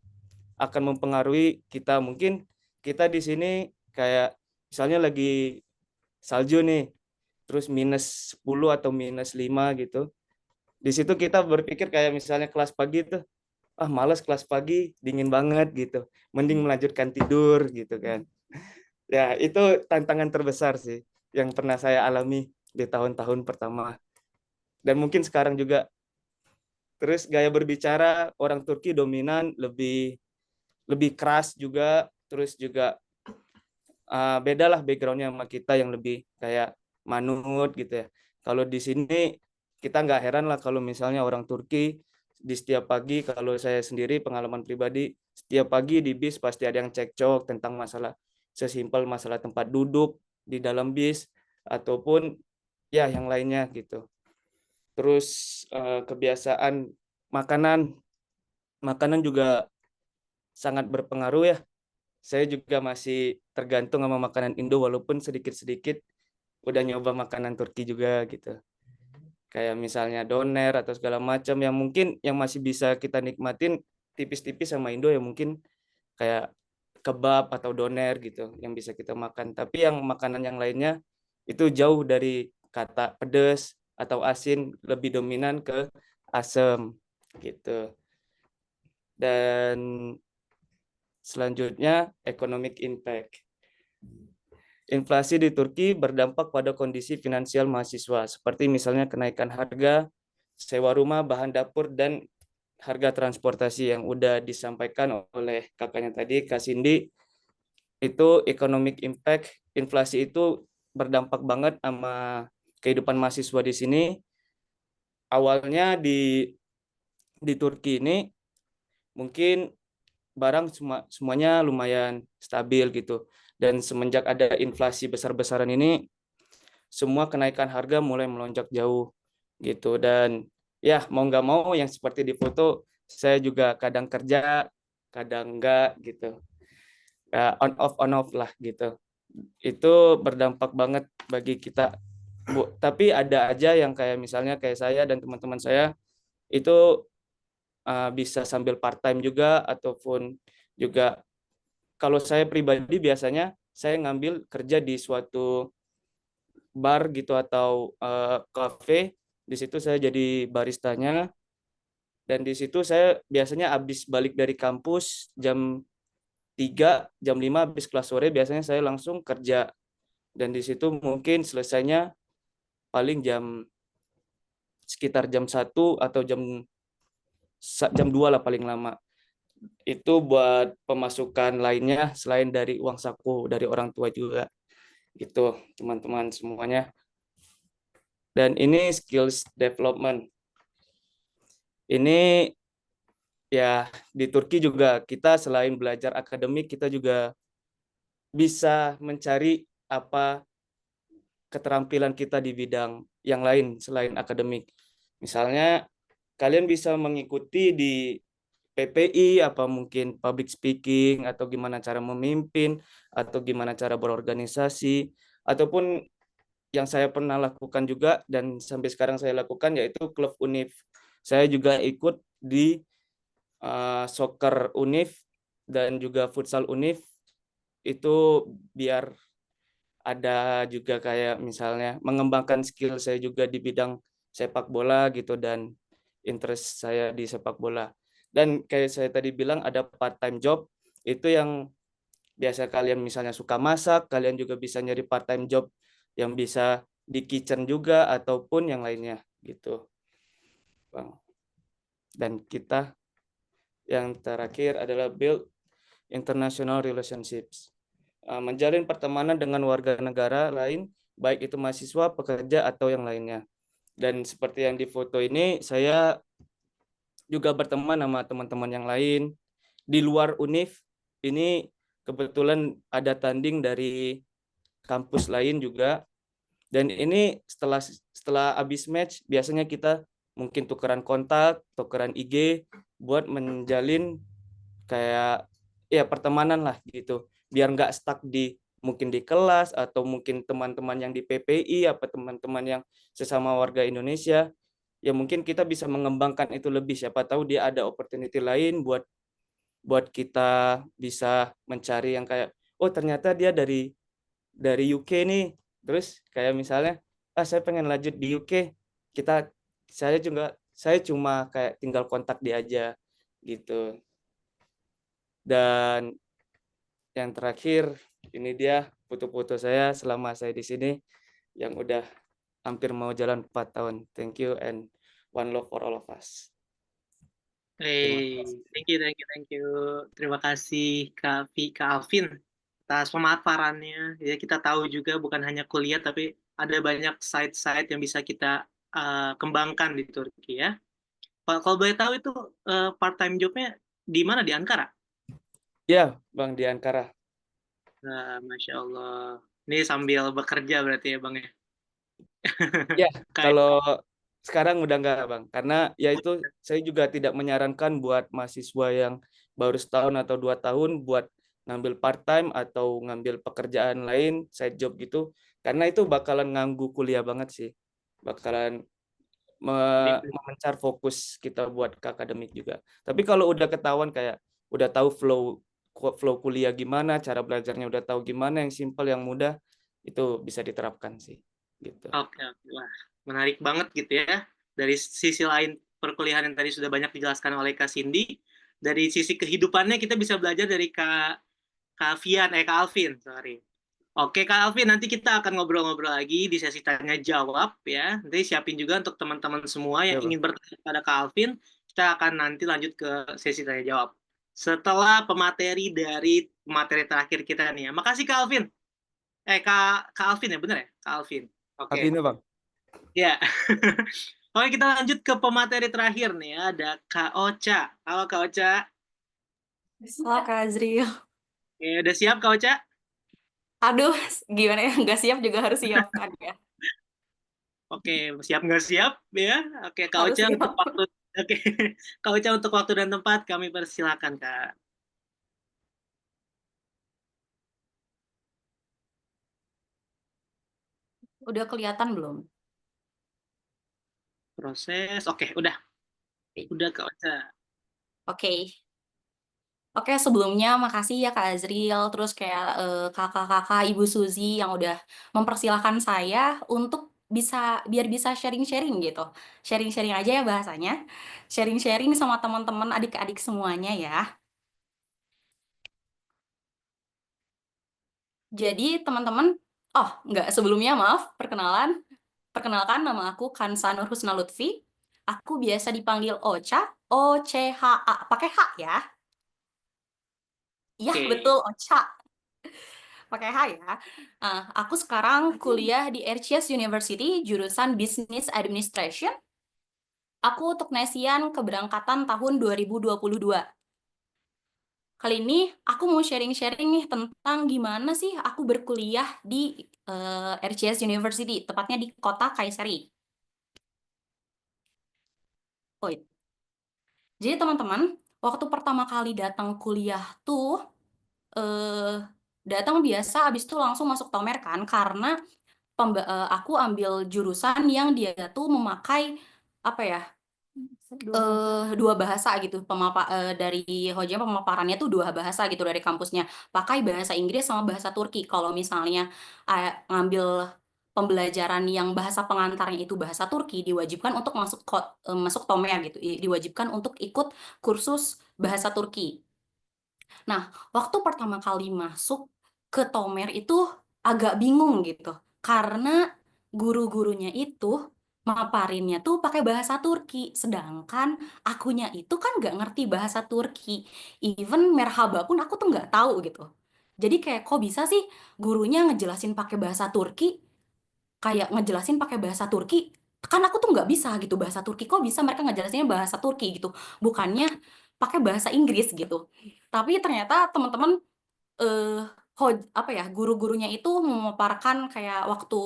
akan mempengaruhi kita. Mungkin kita di sini kayak misalnya lagi salju nih, terus -10 atau -5 gitu. Di situ kita berpikir kayak misalnya kelas pagi tuh, males kelas pagi, dingin banget gitu. Mending melanjutkan tidur gitu kan. Ya, itu tantangan terbesar sih yang pernah saya alami di tahun-tahun pertama. Dan mungkin sekarang juga. Terus gaya berbicara orang Turki dominan lebih keras juga, terus juga beda lah backgroundnya sama kita yang lebih kayak manut gitu ya. Kalau di sini kita nggak heran lah kalau misalnya orang Turki di setiap pagi, kalau saya sendiri pengalaman pribadi, setiap pagi di bis pasti ada yang cekcok tentang masalah sesimpel masalah tempat duduk di dalam bis ataupun ya yang lainnya gitu. Terus kebiasaan makanan juga sangat berpengaruh ya. Saya juga masih tergantung sama makanan Indo walaupun sedikit-sedikit udah nyoba makanan Turki juga gitu. Kayak misalnya doner atau segala macam yang mungkin yang masih bisa kita nikmatin tipis-tipis sama Indo ya, mungkin kayak kebab atau doner gitu yang bisa kita makan. Tapi yang makanan yang lainnya itu jauh dari kata pedas atau asin, lebih dominan ke asam gitu. Dan selanjutnya economic impact. Inflasi di Turki berdampak pada kondisi finansial mahasiswa, seperti misalnya kenaikan harga sewa rumah, bahan dapur, dan harga transportasi yang udah disampaikan oleh kakaknya tadi, Kak Cindy. Itu economic impact, inflasi itu berdampak banget sama kehidupan mahasiswa di sini. Awalnya di Turki ini mungkin barang semuanya lumayan stabil gitu. Dan semenjak ada inflasi besar-besaran ini, semua kenaikan harga mulai melonjak jauh gitu. Dan ya mau nggak mau yang seperti di foto, saya juga kadang kerja, kadang enggak gitu. On off lah gitu. Itu berdampak banget bagi kita. Bu, tapi ada aja yang kayak misalnya kayak saya dan teman-teman saya itu bisa sambil part time juga, ataupun juga kalau saya pribadi biasanya saya ngambil kerja di suatu bar gitu atau cafe. Di situ saya jadi baristanya, dan di situ saya biasanya habis balik dari kampus jam 3, jam 5 habis kelas sore, biasanya saya langsung kerja. Dan di situ mungkin selesainya paling sekitar jam 1 atau jam 2 lah paling lama. Itu buat pemasukan lainnya selain dari uang saku dari orang tua juga. Gitu, teman-teman semuanya. Dan ini skills development. Ini ya di Turki juga kita selain belajar akademik, kita juga bisa mencari apa keterampilan kita di bidang yang lain selain akademik. Misalnya kalian bisa mengikuti di PPI, apa mungkin public speaking, atau gimana cara memimpin, atau gimana cara berorganisasi, ataupun yang saya pernah lakukan juga dan sampai sekarang saya lakukan yaitu klub UNIF. Saya juga ikut di soccer UNIF dan juga futsal UNIF, itu biar ada juga kayak misalnya mengembangkan skill saya juga di bidang sepak bola gitu, dan interest saya di sepak bola. Dan kayak saya tadi bilang ada part time job, itu yang biasa kalian misalnya suka masak, kalian juga bisa nyari part time job yang bisa di kitchen juga ataupun yang lainnya gitu, Bang. Dan kita yang terakhir adalah build international relationships. Menjalin pertemanan dengan warga negara lain, baik itu mahasiswa, pekerja, atau yang lainnya. Dan seperti yang di foto ini, saya juga berteman sama teman-teman yang lain. Di luar UNIF, ini kebetulan ada tanding dari kampus lain juga. Dan ini setelah habis match, biasanya kita mungkin tukeran kontak, tukeran IG, buat menjalin kayak ya pertemanan lah gitu. Biar nggak stuck mungkin di kelas, atau mungkin teman-teman yang di PPI, apa teman-teman yang sesama warga Indonesia, ya mungkin kita bisa mengembangkan itu lebih. Siapa tahu dia ada opportunity lain buat kita bisa mencari yang kayak, oh ternyata dia dari UK nih, terus kayak misalnya saya pengen lanjut di UK, saya cuma kayak tinggal kontak dia aja gitu. Dan yang terakhir, ini dia foto-foto saya selama saya di sini yang udah hampir mau jalan 4 tahun. Thank you and one love for all of us. Hey, thank you. Terima kasih Kak Alvin atas pemaparannya. Ya, kita tahu juga bukan hanya kuliah, tapi ada banyak side-side yang bisa kita kembangkan di Turki ya. Kalau boleh tahu itu part-time jobnya di mana, di Ankara? Ya, Bang, di Ankara. Nah, Masya Allah. Ini sambil bekerja berarti ya, Bang ya? Ya, kalau sekarang udah enggak, Bang. Karena ya itu saya juga tidak menyarankan buat mahasiswa yang baru setahun atau 2 tahun buat ngambil part-time atau ngambil pekerjaan lain, side job gitu. Karena itu bakalan nganggu kuliah banget sih. Bakalan memencar fokus kita buat ke akademik juga. Tapi kalau udah ketahuan kayak udah tahu flow kuliah gimana, cara belajarnya udah tahu gimana, yang simpel, yang mudah, itu bisa diterapkan sih gitu. Oke. Wah, menarik banget gitu ya. Dari sisi lain perkuliahan yang tadi sudah banyak dijelaskan oleh Kak Cindy, dari sisi kehidupannya kita bisa belajar dari Kak Alvin, sorry. Oke, Kak Alvin, nanti kita akan ngobrol-ngobrol lagi di sesi tanya jawab ya. Nanti siapin juga untuk teman-teman semua yang ingin bertanya pada Kak Alvin, kita akan nanti lanjut ke sesi tanya jawab setelah pemateri dari materi terakhir kita nih ya. Makasih Kak Alvin. Kak Alvin ya, bener ya? Kak Alvin. Oke. Artinya Bang. Ya. Oke, kita lanjut ke pemateri terakhir nih ya. Ada Kak Ocha. Halo Kak Ocha. Halo Kak Azril. Oke, udah siap Kak Ocha? Aduh, gimana ya? Nggak siap juga harus siap kan ya? Oke, siap nggak siap ya? Oke, Kak Harus Ocha siap. untuk waktu. Oke, Kak Ocha untuk waktu dan tempat kami persilakan Kak. Udah kelihatan belum? Proses. Oke, udah. Udah Kak Ocha. Oke. Oke, sebelumnya makasih ya Kak Azril, terus kayak kakak-kakak Ibu Suzy yang udah mempersilahkan saya untuk biar bisa sharing-sharing gitu. Sharing-sharing aja ya bahasanya. Sharing-sharing sama teman-teman adik-adik semuanya ya. Jadi teman-teman, oh enggak, sebelumnya maaf, perkenalkan nama aku Kansa Nur Husna Lutfi. Aku biasa dipanggil Ocha, O-C-H-A, pakai H ya. Iya, Oke. betul, Ocha. Pakai H ya. Aku sekarang kuliah di RCS University, jurusan Business Administration. Aku teknesian keberangkatan tahun 2022. Kali ini aku mau sharing-sharing nih tentang gimana sih aku berkuliah di RCS University, tepatnya di kota Kayseri. Oh, jadi teman-teman, waktu pertama kali datang kuliah tuh, datang biasa, habis itu langsung masuk Tomer kan, karena aku ambil jurusan yang dia tuh memakai apa ya, dua bahasa gitu, dari Hojam pemaparannya tuh dua bahasa gitu dari kampusnya, pakai bahasa Inggris sama bahasa Turki. Kalau misalnya ngambil pembelajaran yang bahasa pengantarnya itu bahasa Turki, diwajibkan untuk masuk Tomer gitu, diwajibkan untuk ikut kursus bahasa Turki. Nah, waktu pertama kali masuk ke Tomer itu agak bingung gitu, karena guru-gurunya itu maparinnya tuh pakai bahasa Turki, sedangkan akunya itu kan nggak ngerti bahasa Turki. Even merhaba pun aku tuh nggak tahu gitu. Jadi kayak kok bisa sih gurunya ngejelasin pakai bahasa Turki, kayak ngejelasin pakai bahasa Turki, kan aku tuh nggak bisa gitu bahasa Turki, kok bisa mereka ngejelasinnya bahasa Turki gitu, bukannya pakai bahasa Inggris gitu. Tapi ternyata teman-teman eh apa ya, guru-gurunya itu memaparkan kayak waktu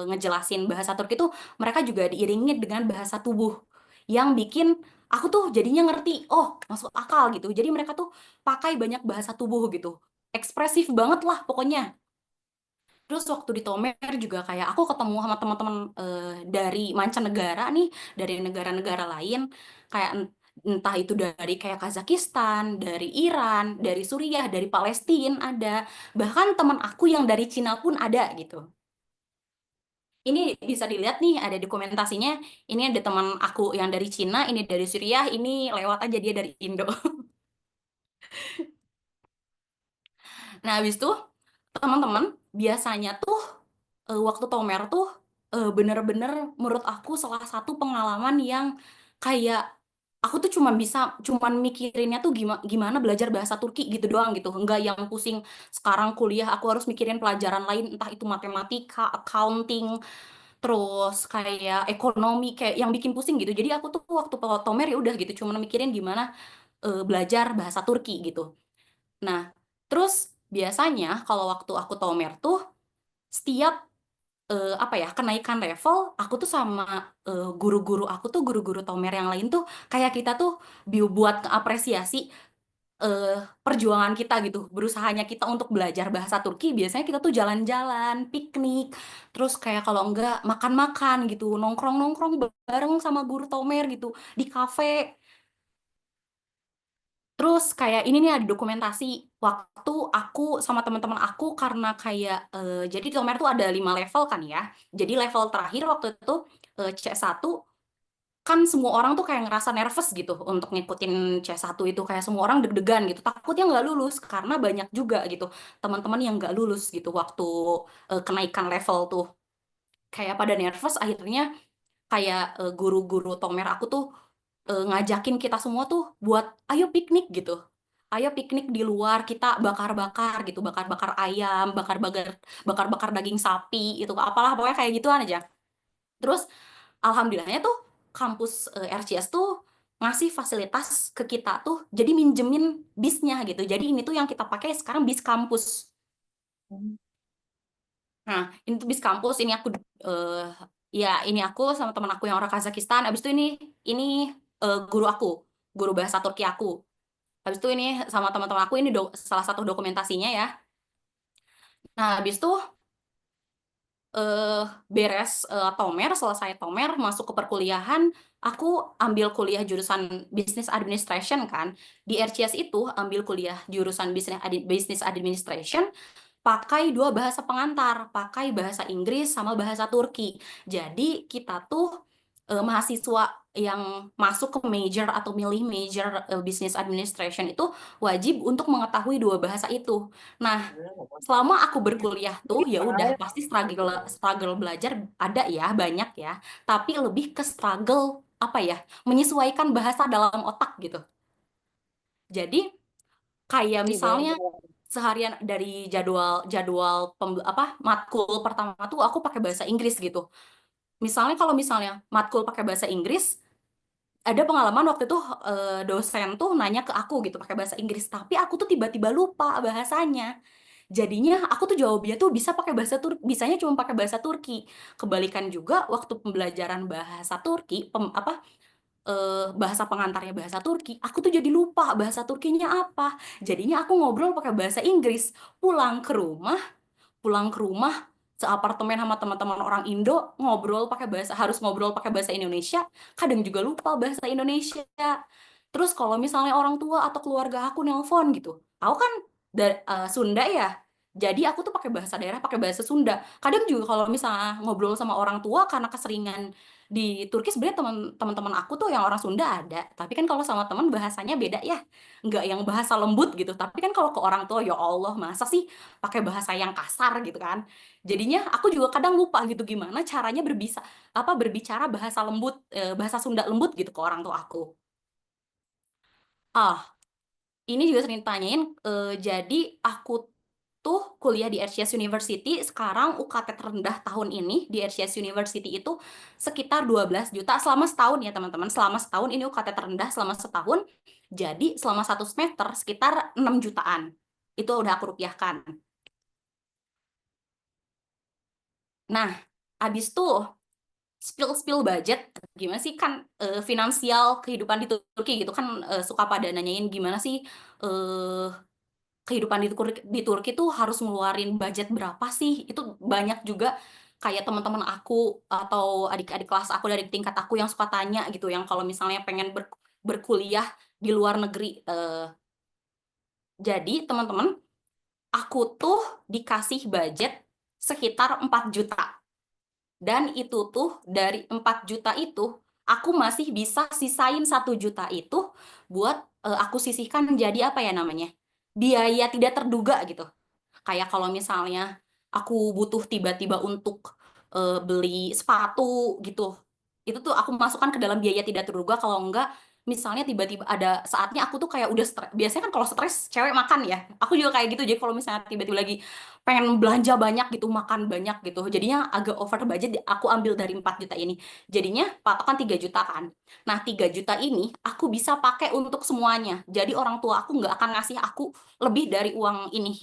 ngejelasin bahasa Turki itu mereka juga diiringi dengan bahasa tubuh yang bikin aku tuh jadinya ngerti, oh masuk akal gitu. Jadi mereka tuh pakai banyak bahasa tubuh gitu, ekspresif banget lah pokoknya. Terus waktu di Tomer juga kayak aku ketemu sama teman-teman dari mancanegara nih, dari negara-negara lain, kayak entah itu dari kayak Kazakhstan, dari Iran, dari Suriah, dari Palestina ada, bahkan teman aku yang dari Cina pun ada gitu. Ini bisa dilihat nih ada dokumentasinya. Ini ada teman aku yang dari Cina, ini dari Suriah, ini lewat aja dia dari Indo. Nah, habis itu teman-teman biasanya tuh waktu Tomer tuh bener-bener menurut aku salah satu pengalaman yang kayak aku tuh cuman mikirinnya tuh gimana gimana belajar bahasa Turki gitu doang gitu, enggak yang pusing sekarang kuliah aku harus mikirin pelajaran lain, entah itu matematika, accounting, terus kayak ekonomi, kayak yang bikin pusing gitu. Jadi aku tuh waktu Tomer ya udah gitu cuman mikirin gimana belajar bahasa Turki gitu. Nah, terus biasanya kalau waktu aku Tomer tuh setiap apa ya, kenaikan level aku tuh sama guru-guru aku tuh, guru-guru Tomer yang lain tuh kayak kita tuh buat apresiasi perjuangan kita gitu, berusahanya kita untuk belajar bahasa Turki. Biasanya kita tuh jalan-jalan, piknik, terus kayak kalau enggak makan-makan gitu, nongkrong-nongkrong bareng sama guru Tomer gitu di kafe. Terus kayak ini nih ada dokumentasi waktu aku sama teman-teman aku, karena kayak jadi di Tomer tuh ada 5 level kan ya. Jadi level terakhir waktu itu C1, kan semua orang tuh kayak ngerasa nervous gitu untuk ngikutin C1 itu, kayak semua orang deg-degan gitu. Takutnya nggak lulus karena banyak juga gitu teman-teman yang nggak lulus gitu waktu kenaikan level tuh. Kayak pada nervous, akhirnya kayak guru-guru Tomer aku tuh ngajakin kita semua tuh buat ayo piknik gitu. ayo piknik di luar, kita bakar-bakar gitu, bakar-bakar ayam, bakar-bakar daging sapi, itu apalah pokoknya kayak gituan aja. Terus alhamdulillahnya tuh kampus RCS tuh ngasih fasilitas ke kita tuh, jadi minjemin bisnya gitu. Jadi ini tuh yang kita pakai sekarang bis kampus. Nah, ini tuh bis kampus, ini aku ya ini aku sama teman aku yang orang Kazakhstan. Abis itu ini guru aku, guru bahasa Turki aku. Habis itu ini sama teman-teman aku ini salah satu dokumentasinya ya. Nah, habis itu beres Tomer, selesai Tomer, masuk ke perkuliahan, aku ambil kuliah jurusan Business Administration kan. Di RCS itu ambil kuliah jurusan Business Administration, pakai 2 bahasa pengantar, pakai bahasa Inggris sama bahasa Turki. Jadi kita tuh mahasiswa yang masuk ke major atau milih major Business Administration itu wajib untuk mengetahui 2 bahasa itu. Nah, selama aku berkuliah tuh ya udah pasti struggle belajar ada ya, banyak ya, tapi lebih ke struggle apa ya, menyesuaikan bahasa dalam otak gitu. Jadi kayak misalnya seharian dari jadwal matkul pertama tuh aku pakai bahasa Inggris gitu. Misalnya kalau misalnya matkul pakai bahasa Inggris, ada pengalaman waktu itu dosen tuh nanya ke aku gitu pakai bahasa Inggris, tapi aku tuh tiba-tiba lupa bahasanya. Jadinya aku tuh jawabnya tuh bisa pakai bahasa Turki, bisanya cuma pakai bahasa Turki. Kebalikan juga waktu pembelajaran bahasa Turki, bahasa pengantarnya bahasa Turki, aku tuh jadi lupa bahasa Turkinya apa. Jadinya aku ngobrol pakai bahasa Inggris. Pulang ke rumah seapartemen sama teman-teman orang Indo harus ngobrol pakai bahasa Indonesia, kadang juga lupa bahasa Indonesia. Terus kalau misalnya orang tua atau keluarga aku nelpon gitu, aku kan Sunda ya, jadi aku tuh pakai bahasa daerah, pakai bahasa Sunda. Kadang juga kalau misalnya ngobrol sama orang tua karena keseringan di Turki, sebenarnya teman-teman aku tuh yang orang Sunda ada, tapi kan kalau sama teman bahasanya beda ya, nggak yang bahasa lembut gitu. Tapi kan kalau ke orang tua, ya Allah, masa sih pakai bahasa yang kasar gitu kan. Jadinya aku juga kadang lupa gitu gimana caranya berbicara bahasa lembut, bahasa Sunda lembut gitu ke orang tua aku. Ini juga sering tanyain, jadi aku tuh kuliah di RCS University, sekarang UKT terendah tahun ini di RCS University itu sekitar 12 juta selama setahun ya teman-teman. Selama setahun ini UKT terendah selama setahun, jadi selama 1 semester sekitar 6 jutaan. Itu udah aku rupiahkan. Nah, habis tuh spill budget, gimana sih kan finansial kehidupan di Turki gitu kan, suka pada nanyain gimana sih kehidupan di Turki tuh harus ngeluarin budget berapa sih? Itu banyak juga kayak teman-teman aku atau adik-adik kelas aku dari tingkat aku yang suka tanya gitu, yang kalau misalnya pengen berkuliah di luar negeri. Jadi teman-teman, aku tuh dikasih budget sekitar 4 juta. Dan itu tuh dari 4 juta itu, aku masih bisa sisain 1 juta itu buat aku sisihkan jadi apa ya namanya? Biaya tidak terduga gitu. Kayak kalau misalnya aku butuh tiba-tiba untuk beli sepatu gitu, itu tuh aku masukkan ke dalam biaya tidak terduga. Kalau enggak, misalnya tiba-tiba ada saatnya aku tuh kayak udah biasanya kan kalau stres cewek makan ya, aku juga kayak gitu. Jadi kalau misalnya tiba-tiba lagi pengen belanja banyak gitu, makan banyak gitu, jadinya agak over budget, aku ambil dari 4 juta ini, jadinya patokan 3 juta kan. Nah, 3 juta ini aku bisa pakai untuk semuanya, jadi orang tua aku nggak akan ngasih aku lebih dari uang ini.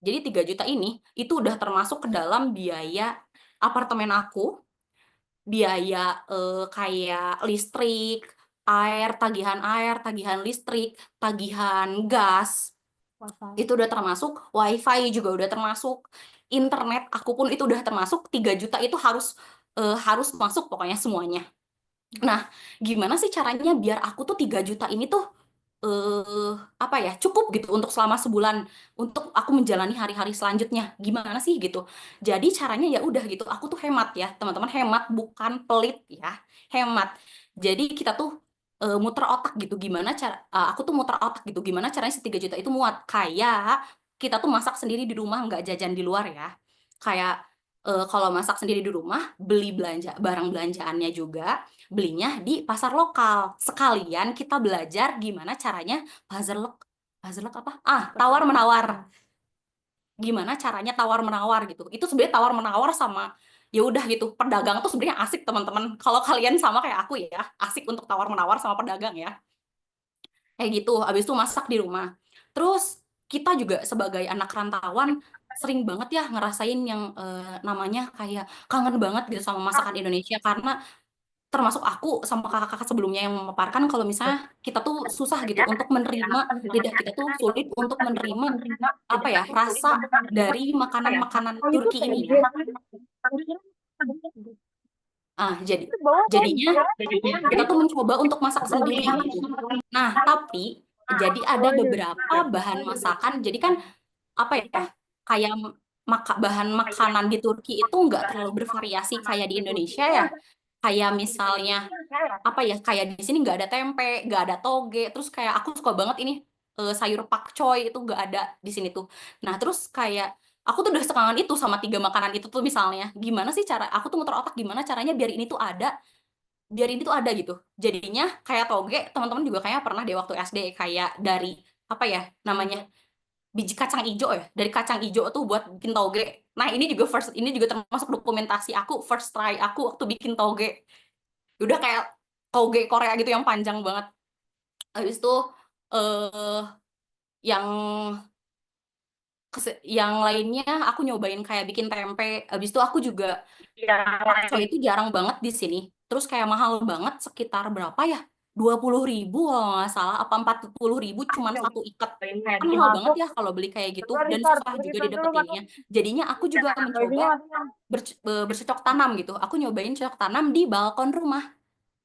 Jadi 3 juta ini itu udah termasuk ke dalam biaya apartemen aku, biaya kayak listrik, air, tagihan listrik, tagihan gas, itu udah termasuk, wifi juga udah termasuk, internet aku pun itu udah termasuk. 3 juta itu harus masuk pokoknya semuanya. Nah, gimana sih caranya biar aku tuh 3 juta ini tuh apa ya, cukup gitu untuk selama sebulan untuk aku menjalani hari-hari selanjutnya, gimana sih gitu. Jadi caranya ya udah gitu, aku tuh hemat ya teman-teman, hemat bukan pelit ya, hemat. Jadi kita tuh muter otak gitu, aku tuh muter otak gitu, gimana caranya 3 juta itu muat. Kayak kita tuh masak sendiri di rumah, nggak jajan di luar ya. Kayak kalau masak sendiri di rumah, beli barang belanjaannya juga belinya di pasar lokal. Sekalian kita belajar gimana caranya Hazrat apa? Tawar menawar. Gimana caranya tawar menawar gitu. Itu sebenarnya tawar menawar sama ya udah gitu. Pedagang tuh sebenarnya asik teman-teman. Kalau kalian sama kayak aku ya, asik untuk tawar menawar sama pedagang ya. Kayak gitu. Habis itu masak di rumah. Terus kita juga sebagai anak rantauan sering banget ya ngerasain yang namanya kayak kangen banget gitu sama masakan Indonesia, karena termasuk aku sama kakak-kakak sebelumnya yang memaparkan kalau misalnya kita tuh susah gitu untuk menerima, lidah kita tuh sulit untuk menerima apa ya, rasa dari makanan-makanan Turki ini ya. Jadinya kita tuh mencoba untuk masak sendiri gitu. Nah, tapi jadi ada beberapa bahan masakan. Jadi kan apa ya, kayak bahan makanan di Turki itu nggak terlalu bervariasi kayak di Indonesia ya. Kayak misalnya apa ya, kayak di sini nggak ada tempe, nggak ada toge, terus kayak aku suka banget ini sayur pakcoy itu nggak ada di sini tuh. Nah terus kayak aku tuh udah sekangen itu sama 3 makanan itu tuh, misalnya gimana sih cara aku tuh muter otak gimana caranya biar ini tuh ada, gitu. Jadinya kayak toge, teman-teman juga kayak pernah deh waktu SD, kayak dari apa ya namanya, biji kacang ijo ya, dari kacang ijo tuh buat bikin toge. Nah ini juga termasuk dokumentasi aku, first try aku waktu bikin toge. Udah kayak toge Korea gitu yang panjang banget. Habis itu eh yang yang lainnya aku nyobain kayak bikin tempe. Habis itu aku juga pakcoy itu jarang banget di sini. Terus kayak mahal banget, sekitar berapa ya? 20.000 kalau nggak salah, apa 40.000 cuman satu ikat. Kan mahal banget ya kalau beli kayak gitu, dan susah juga didapetinnya. Jadinya aku juga mencoba bercocok tanam gitu. Aku nyobain cocok tanam di balkon rumah.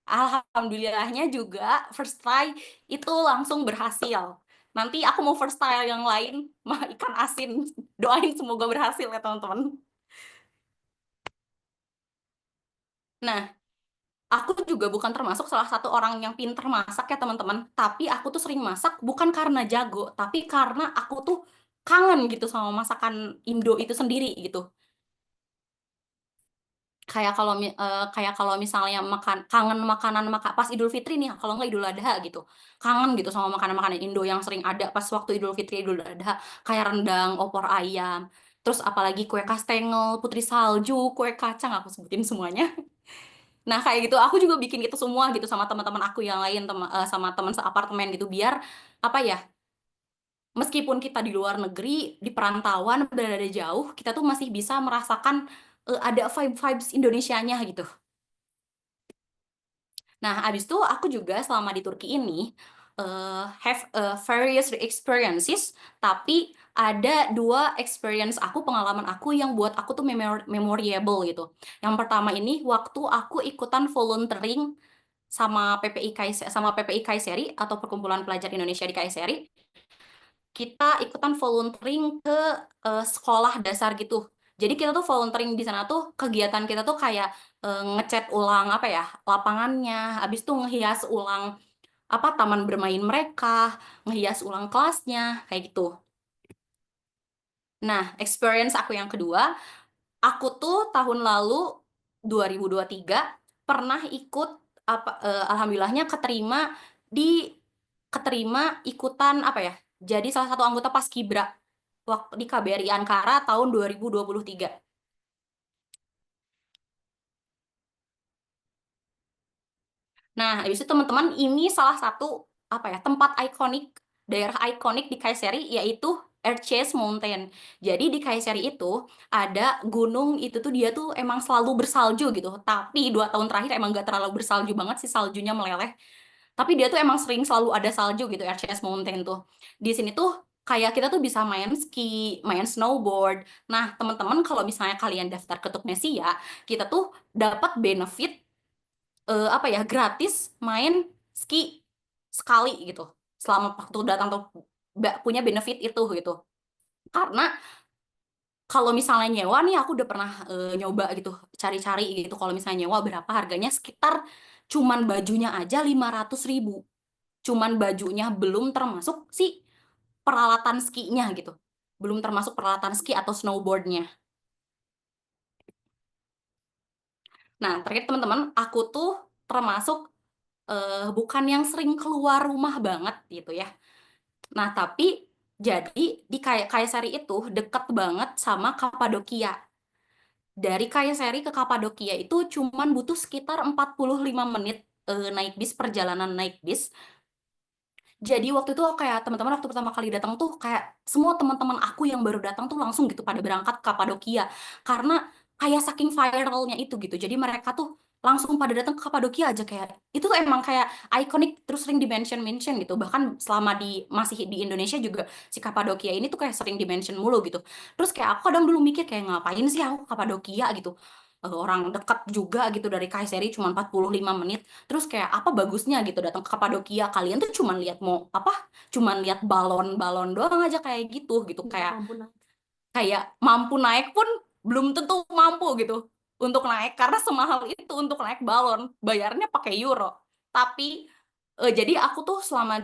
Alhamdulillahnya juga first try itu langsung berhasil. Nanti aku mau first try yang lain, mah ikan asin. Doain semoga berhasil ya teman-teman. Nah, aku juga bukan termasuk salah satu orang yang pinter masak ya teman-teman. Tapi aku tuh sering masak bukan karena jago, tapi karena aku tuh kangen gitu sama masakan Indo itu sendiri gitu. Kayak kalau misalnya kangen makanan pas Idul Fitri nih, kalau nggak Idul Adha gitu, kangen gitu sama makanan-makanan Indo yang sering ada pas waktu Idul Fitri, Idul Adha, kayak rendang, opor ayam, terus apalagi kue kastengel, putri salju, kue kacang, aku sebutin semuanya. Nah kayak gitu aku juga bikin itu semua gitu sama teman-teman aku yang lain, sama teman seapartemen gitu, biar apa ya, meskipun kita di luar negeri, di perantauan, berada jauh, kita tuh masih bisa merasakan ada vibes Indonesianya gitu. Nah, abis itu aku juga selama di Turki ini have various experiences, tapi ada 2 experience aku, pengalaman aku yang buat aku tuh memorable gitu. Yang pertama ini waktu aku ikutan volunteering sama PPI Kayseri atau Perkumpulan Pelajar Indonesia di Kayseri. Kita ikutan volunteering ke sekolah dasar gitu. Jadi kita tuh volunteering di sana tuh, kegiatan kita tuh kayak ngecat ulang apa ya, lapangannya, habis itu ngehias ulang apa taman bermain mereka, ngehias ulang kelasnya, kayak gitu. Nah, experience aku yang kedua, aku tuh tahun lalu 2023 pernah ikut alhamdulillahnya keterima ikutan apa ya? Jadi salah satu anggota Paskibra waktu di KBRI Ankara tahun 2023. Nah, habis itu teman-teman, ini salah satu apa ya, tempat ikonik, daerah ikonik di Kayseri, yaitu Erciyes Mountain. Jadi di Kayseri itu ada gunung, itu tuh dia tuh emang selalu bersalju gitu. Tapi 2 tahun terakhir emang gak terlalu bersalju banget sih, saljunya meleleh. Tapi dia tuh emang sering selalu ada salju gitu, Erciyes Mountain tuh. Di sini tuh kayak kita tuh bisa main ski, main snowboard. Nah, teman-teman kalau misalnya kalian daftar ke Turknesia, kita tuh dapat benefit apa ya, gratis main ski sekali gitu selama waktu datang tuh, punya benefit itu gitu. Karena kalau misalnya nyewa nih, aku udah pernah nyoba gitu, cari-cari gitu, kalau misalnya nyewa berapa harganya, sekitar cuman bajunya aja 500.000, cuman bajunya, belum termasuk si peralatan skinya gitu, belum termasuk peralatan ski atau snowboardnya. Nah terakhir teman-teman, aku tuh termasuk bukan yang sering keluar rumah banget gitu ya. Nah, tapi jadi di Kayseri itu deket banget sama Kapadokia. Dari Kayseri ke Kapadokia itu cuman butuh sekitar 45 menit naik bis, perjalanan naik bis. Jadi waktu itu kayak teman-teman waktu pertama kali datang tuh kayak semua teman-teman aku yang baru datang tuh langsung gitu pada berangkat ke Kapadokia karena kayak saking viralnya itu gitu. Jadi mereka tuh langsung pada datang ke Kapadokia aja kayak itu tuh emang kayak ikonik terus sering di-mention gitu. Bahkan selama masih di Indonesia juga si Kapadokia ini tuh kayak sering di-mention mulu gitu. Terus kayak aku kadang dulu mikir kayak ngapain sih aku ke Kapadokia gitu. Orang dekat juga gitu dari Kayseri cuma 45 menit. Terus kayak apa bagusnya gitu datang ke Kapadokia, kalian tuh cuman lihat mau apa, cuman lihat balon-balon doang aja kayak gitu kayak mampu naik pun belum tentu mampu gitu untuk naik karena semahal itu untuk naik balon bayarnya pakai euro. Tapi jadi aku tuh selama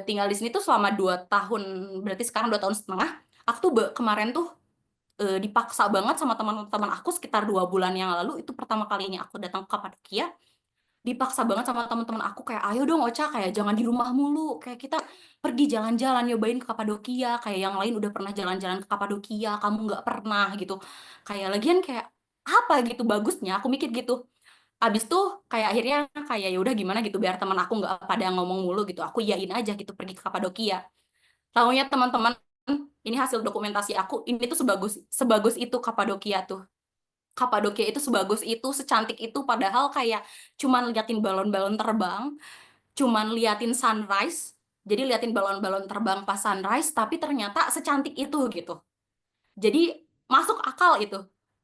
tinggal di sini tuh selama 2 tahun, berarti sekarang 2 tahun setengah. Aku tuh kemarin tuh dipaksa banget sama teman-teman aku sekitar 2 bulan yang lalu, itu pertama kalinya aku datang ke Kapadokia. Dipaksa banget sama teman-teman aku kayak ayo dong Ocha, kayak jangan di rumah mulu, kayak kita pergi jalan-jalan nyobain ke Kapadokia, kayak yang lain udah pernah jalan-jalan ke Kapadokia kamu nggak pernah gitu. Kayak lagian kayak apa gitu bagusnya, aku mikir gitu. Abis tuh kayak akhirnya kayak ya udah gimana gitu biar teman aku nggak pada ngomong mulu gitu, aku iyain aja gitu pergi ke Kapadokia. Taunya teman-teman, ini hasil dokumentasi aku, ini tuh sebagus sebagus itu Kapadokia tuh. Kapadokia itu sebagus itu, secantik itu, padahal kayak cuman liatin balon-balon terbang, cuman liatin sunrise, jadi liatin balon-balon terbang pas sunrise, tapi ternyata secantik itu gitu. Jadi masuk akal itu,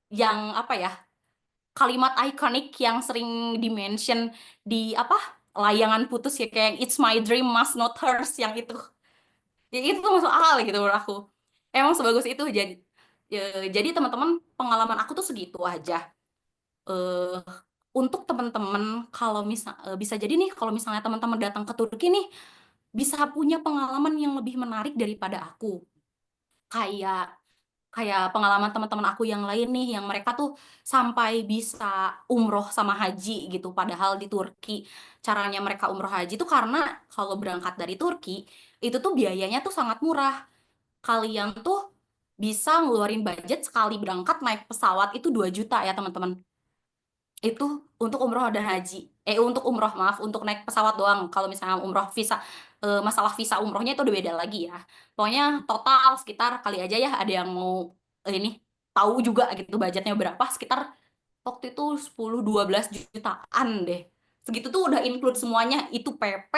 yang apa ya, kalimat ikonik yang sering di-mention di apa, layangan putus ya, kayak it's my dream must not hers, yang itu. Ya itu tuh masuk akal gitu menurut aku. Emang sebagus itu, jadi teman-teman pengalaman aku tuh segitu aja. eh untuk teman-teman kalau bisa jadi nih kalau misalnya teman-teman datang ke Turki nih bisa punya pengalaman yang lebih menarik daripada aku. Kayak kayak pengalaman teman-teman aku yang lain nih yang mereka tuh sampai bisa umroh sama haji gitu. Padahal di Turki caranya mereka umroh haji tuh karena kalau berangkat dari Turki itu tuh biayanya tuh sangat murah. Kalian tuh bisa ngeluarin budget sekali berangkat naik pesawat itu 2 juta ya teman-teman. Itu untuk umroh dan haji. Untuk umroh, maaf, untuk naik pesawat doang. Kalau misalnya umroh visa, masalah visa umrohnya itu udah beda lagi ya. Pokoknya total sekitar kali aja ya ada yang mau ini tahu juga gitu budgetnya berapa, sekitar waktu itu 10-12 jutaan deh. Segitu tuh udah include semuanya, itu PP,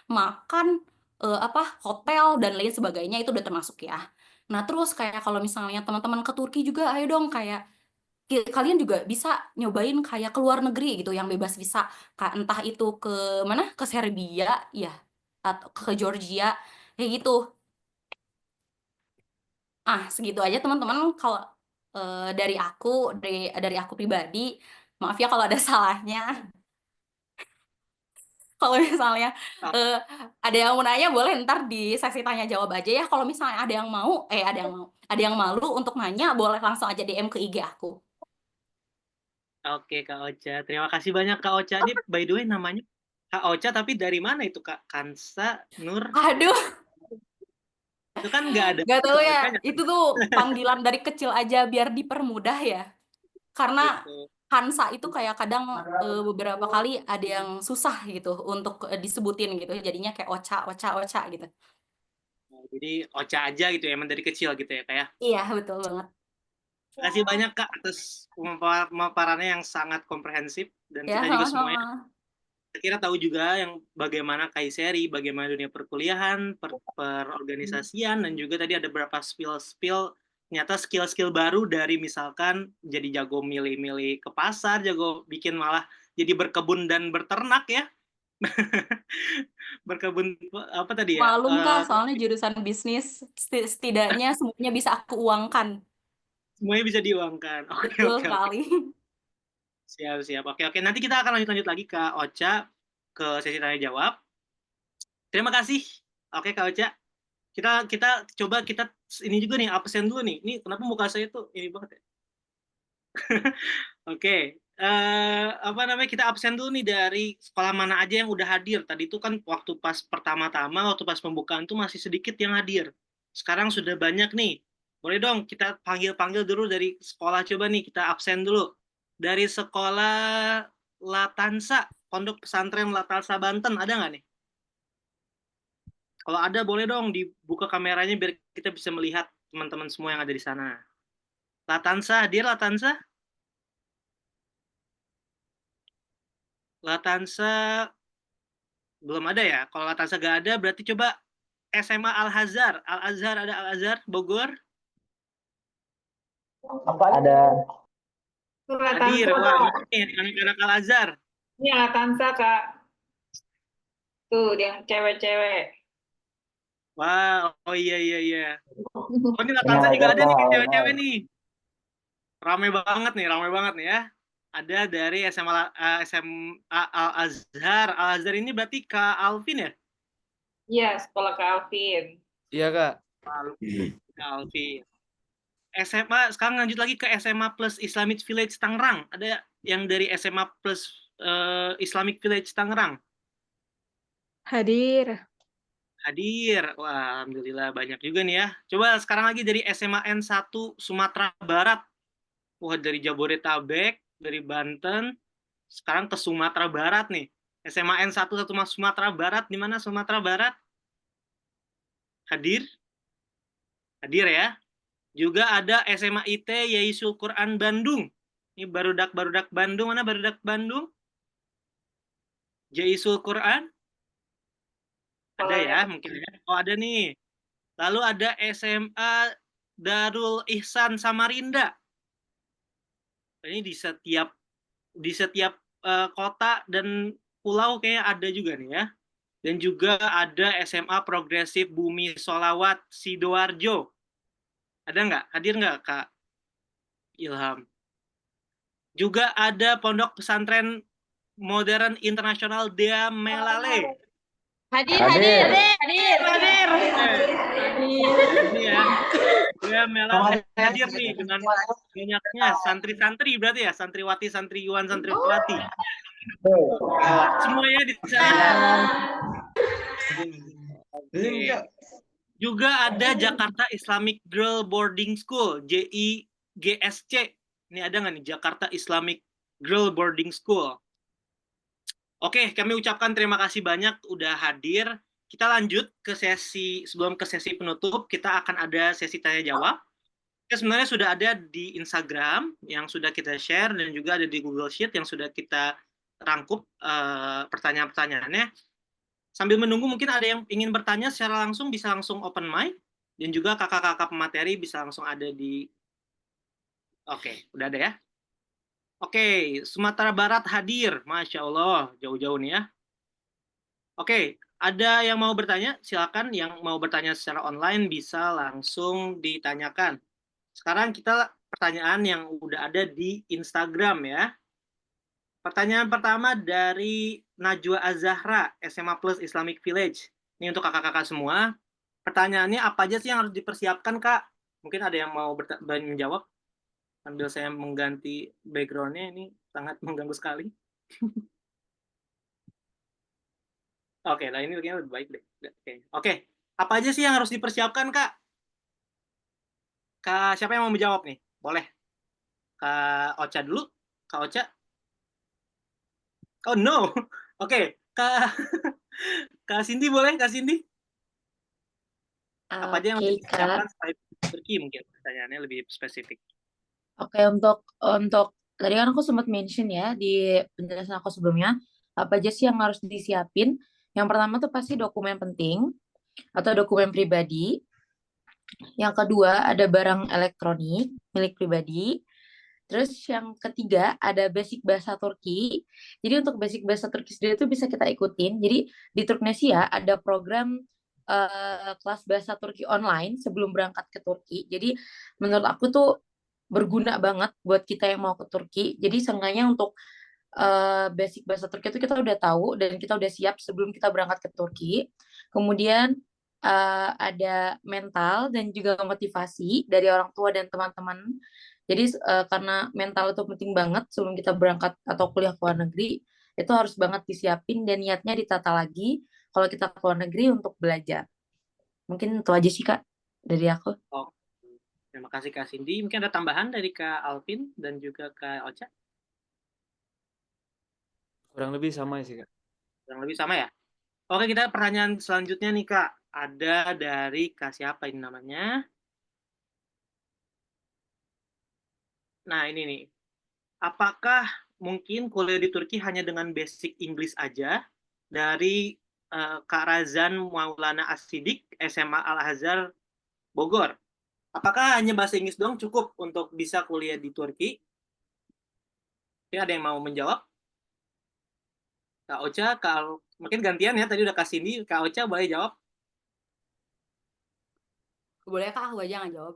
makan, apa, hotel dan lain sebagainya itu udah termasuk ya. Nah, terus kayak kalau misalnya teman-teman ke Turki juga ayo dong kayak kalian juga bisa nyobain kayak ke luar negeri gitu yang bebas visa, entah itu ke mana, ke Serbia ya atau ke Georgia kayak gitu. Segitu aja teman-teman kalau dari aku pribadi. Maaf ya kalau ada salahnya. Kalau misalnya eh, ada yang mau nanya boleh ntar di sesi tanya jawab aja ya. Kalau misalnya ada yang malu untuk nanya boleh langsung aja DM ke IG aku. Oke, Kak Ocha. Terima kasih banyak, Kak Ocha. Ini, by the way, namanya Kak Ocha, tapi dari mana itu, Kak? Kansa, Nur? Aduh, Itu kan nggak ada. nggak tahu ya. Itu tuh panggilan dari kecil aja biar dipermudah ya. Karena Gitu. Hansa itu kayak kadang beberapa kali ada yang susah gitu untuk disebutin gitu. Jadinya kayak Ocha, Ocha, Ocha gitu. Jadi Ocha aja gitu ya, emang dari kecil gitu ya, Kak ya. Iya, betul banget. Terima kasih banyak, Kak, atas pemaparannya yang sangat komprehensif. Dan Ya, kita juga semuanya sama-sama. kira tahu juga yang bagaimana Kayseri, bagaimana dunia perkuliahan, perorganisasian, dan juga tadi ada beberapa spill-spill, ternyata skill-skill baru dari misalkan jadi jago milih-milih ke pasar, jago bikin malah jadi berkebun dan berternak ya. Berkebun apa tadi ya? Malum Kak, soalnya jurusan bisnis setidaknya semuanya bisa aku uangkan. Semuanya bisa diuangkan. Oke, Betul oke, oke. sekali. Siap. Oke. Nanti kita akan lanjut lagi Kak Ocha ke sesi tanya jawab. Terima kasih. Oke, Kak Ocha. Kita coba kita ini juga nih absen dulu nih. Ini kenapa muka saya tuh ini banget ya? Oke. apa namanya, kita absen dulu nih dari sekolah mana aja yang udah hadir. Tadi itu kan waktu pas pertama-tama, waktu pas pembukaan tuh masih sedikit yang hadir. Sekarang sudah banyak nih. Boleh dong kita panggil-panggil dulu dari sekolah, coba nih kita absen dulu. Dari sekolah Latansa, Pondok Pesantren Latansa Banten, ada nggak nih? Kalau ada boleh dong dibuka kameranya biar kita bisa melihat teman-teman semua yang ada di sana. Latansa, hadir Latansa? Latansa belum ada ya. Kalau Latansa nggak ada, berarti coba SMA Al-Azhar. Al-Azhar, ada Al-Azhar Bogor? Ada. Hadir. Latansa, Wah, Kak. ini anak-anak Al-Azhar. Ini Latansa, Kak. Tuh, yang cewek-cewek. Wah, oh iya iya iya. Oh, ini Latansa juga ada nih cewek-cewek nih. Ramai banget nih ya. Ada dari SMA Al-Azhar. Al-Azhar ini berarti Kak Alvin ya? Iya, sekolah Kak Alvin. Iya, Kak. Kak Alvin. SMA, sekarang lanjut lagi ke SMA Plus Islamic Village Tangerang. Ada yang dari SMA Plus Islamic Village Tangerang? Hadir. Hadir. Wah, alhamdulillah banyak juga nih ya. Coba sekarang lagi dari SMA N1 Sumatera Barat. Wah, dari Jabodetabek, dari Banten, sekarang ke Sumatera Barat nih. SMA N1 Sumatera Barat, di mana Sumatera Barat? Hadir? Hadir ya. Juga ada SMA IT Yaisul Quran Bandung. Ini barudak Bandung, mana barudak Bandung? Yaisul Quran? Ada ya, mungkin ya. Oh, ada nih. Lalu ada SMA Darul Ihsan Samarinda. Ini di setiap kota dan pulau kayaknya ada juga nih ya. Dan juga ada SMA Progresif Bumi Solawat Sidoarjo. Ada nggak? Hadir nggak, Kak Ilham? Juga ada Pondok Pesantren Modern Internasional Dea Melale. Hadir. Ini ya. Dea Melale hadir nih dengan banyaknya santri-santri berarti ya, santriwati, santriwan, santriwati. Semuanya di sana. Juga ada Jakarta Islamic Girl Boarding School, JIGSC. Ini ada nggak nih Jakarta Islamic Girl Boarding School? Oke, kami ucapkan terima kasih banyak udah hadir. Kita lanjut ke sebelum ke sesi penutup, kita akan ada sesi tanya jawab. Kita sebenarnya sudah ada di Instagram yang sudah kita share dan juga ada di Google Sheet yang sudah kita rangkup pertanyaan-pertanyaannya. Sambil menunggu mungkin ada yang ingin bertanya secara langsung, bisa langsung open mic, dan juga kakak-kakak pemateri bisa langsung ada di... Oke, udah ada ya? Oke, Sumatera Barat hadir. Masya Allah, jauh-jauh nih ya. Oke, ada yang mau bertanya? Silakan yang mau bertanya secara online bisa langsung ditanyakan. Sekarang kita pertanyaan yang udah ada di Instagram ya. Pertanyaan pertama dari Najwa Azahra, SMA Plus Islamic Village. Ini untuk kakak-kakak semua. Pertanyaannya apa aja sih yang harus dipersiapkan, Kak? Mungkin ada yang mau menjawab? Sambil saya mengganti background-nya, ini sangat mengganggu sekali. Oke, lah ini kayaknya lebih baik deh. Oke, apa aja sih yang harus dipersiapkan, Kak? Kak, siapa yang mau menjawab nih? Boleh. Kak Ocha dulu. Kak Ocha. Oh no. Oke, Kak Cindy boleh, Kak Cindy? Apa aja yang harus dipersiapkan supaya Turki mungkin pertanyaannya lebih spesifik. Oke, untuk tadi kan aku sempat mention ya di penjelasan aku sebelumnya, apa aja sih yang harus disiapin? Yang pertama tuh pasti dokumen penting atau dokumen pribadi. Yang kedua ada barang elektronik milik pribadi. Terus yang ketiga ada basic bahasa Turki. Jadi untuk basic bahasa Turki sendiri itu bisa kita ikutin. Jadi di Turknesia ada program kelas bahasa Turki online sebelum berangkat ke Turki. Jadi menurut aku tuh berguna banget buat kita yang mau ke Turki. Jadi seenggaknya untuk basic bahasa Turki itu kita udah tahu dan kita udah siap sebelum kita berangkat ke Turki. Kemudian ada mental dan juga motivasi dari orang tua dan teman-teman. Jadi karena mental itu penting banget sebelum kita berangkat atau kuliah ke luar negeri, itu harus banget disiapin dan niatnya ditata lagi kalau kita ke luar negeri untuk belajar. Mungkin itu aja sih Kak dari aku. Oh, terima kasih Kak Cindy. Mungkin ada tambahan dari Kak Alvin dan juga Kak Ocha? Kurang lebih sama sih, Kak. Kurang lebih sama ya? Oke, kita pertanyaan selanjutnya nih Kak. Ada dari Kak siapa ini namanya? Nah, ini nih. Apakah mungkin kuliah di Turki hanya dengan basic Inggris aja? Dari Kak Razan Maulana Asidik, SMA Al-Azhar, Bogor. Apakah hanya bahasa Inggris doang cukup untuk bisa kuliah di Turki? Mungkin ada yang mau menjawab? Kak Ocha, mungkin gantian ya. Tadi udah kasih ini. Kak Ocha boleh jawab? Boleh Kak, aku aja nggak jawab.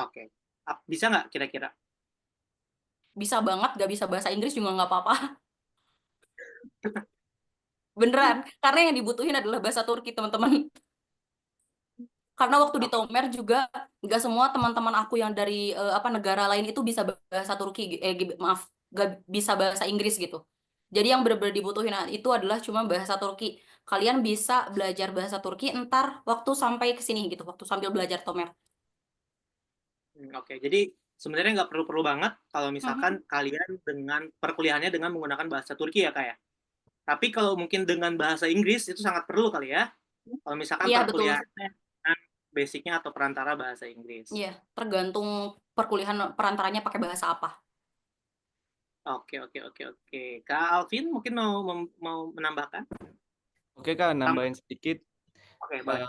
Oke. Bisa nggak kira-kira? Bisa banget, gak bisa bahasa Inggris juga nggak apa-apa. Beneran, karena yang dibutuhin adalah bahasa Turki, teman-teman. Karena waktu di Tomer juga nggak semua teman-teman aku yang dari negara lain itu bisa bahasa Turki, maaf, nggak bisa bahasa Inggris gitu. Jadi yang benar-benar dibutuhin itu adalah cuma bahasa Turki. Kalian bisa belajar bahasa Turki ntar waktu sampai ke sini gitu, waktu sambil belajar Tomer. Oke, jadi sebenarnya nggak perlu-perlu banget kalau misalkan kalian dengan perkuliahannya dengan menggunakan bahasa Turki ya Kak ya. Tapi kalau mungkin dengan bahasa Inggris itu sangat perlu kali ya. Kalau misalkan Iya, betul. perkuliahannya dengan basicnya atau perantara bahasa Inggris. Iya, tergantung perkuliahan perantaranya pakai bahasa apa. Oke. Kak Alvin mungkin mau menambahkan? Oke Kak, nambahin sedikit. Oke, boleh.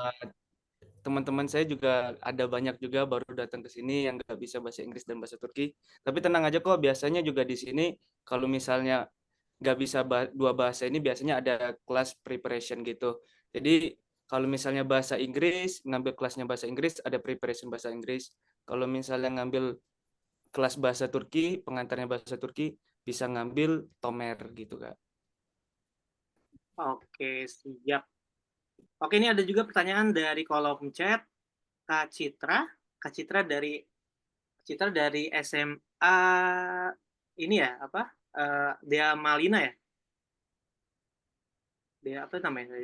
Teman-teman saya juga ada banyak juga baru datang ke sini yang nggak bisa bahasa Inggris dan bahasa Turki. Tapi tenang aja kok, biasanya juga di sini kalau misalnya nggak bisa dua bahasa ini biasanya ada kelas preparation gitu. Jadi kalau misalnya bahasa Inggris, ngambil kelasnya bahasa Inggris, ada preparation bahasa Inggris. Kalau misalnya ngambil kelas bahasa Turki, pengantarnya bahasa Turki, bisa ngambil Tomer gitu Kak. Oke, siap. Oke, ini ada juga pertanyaan dari kolom chat. Kak Citra dari SMA ini ya, Dea Malina ya? Dea apa namanya?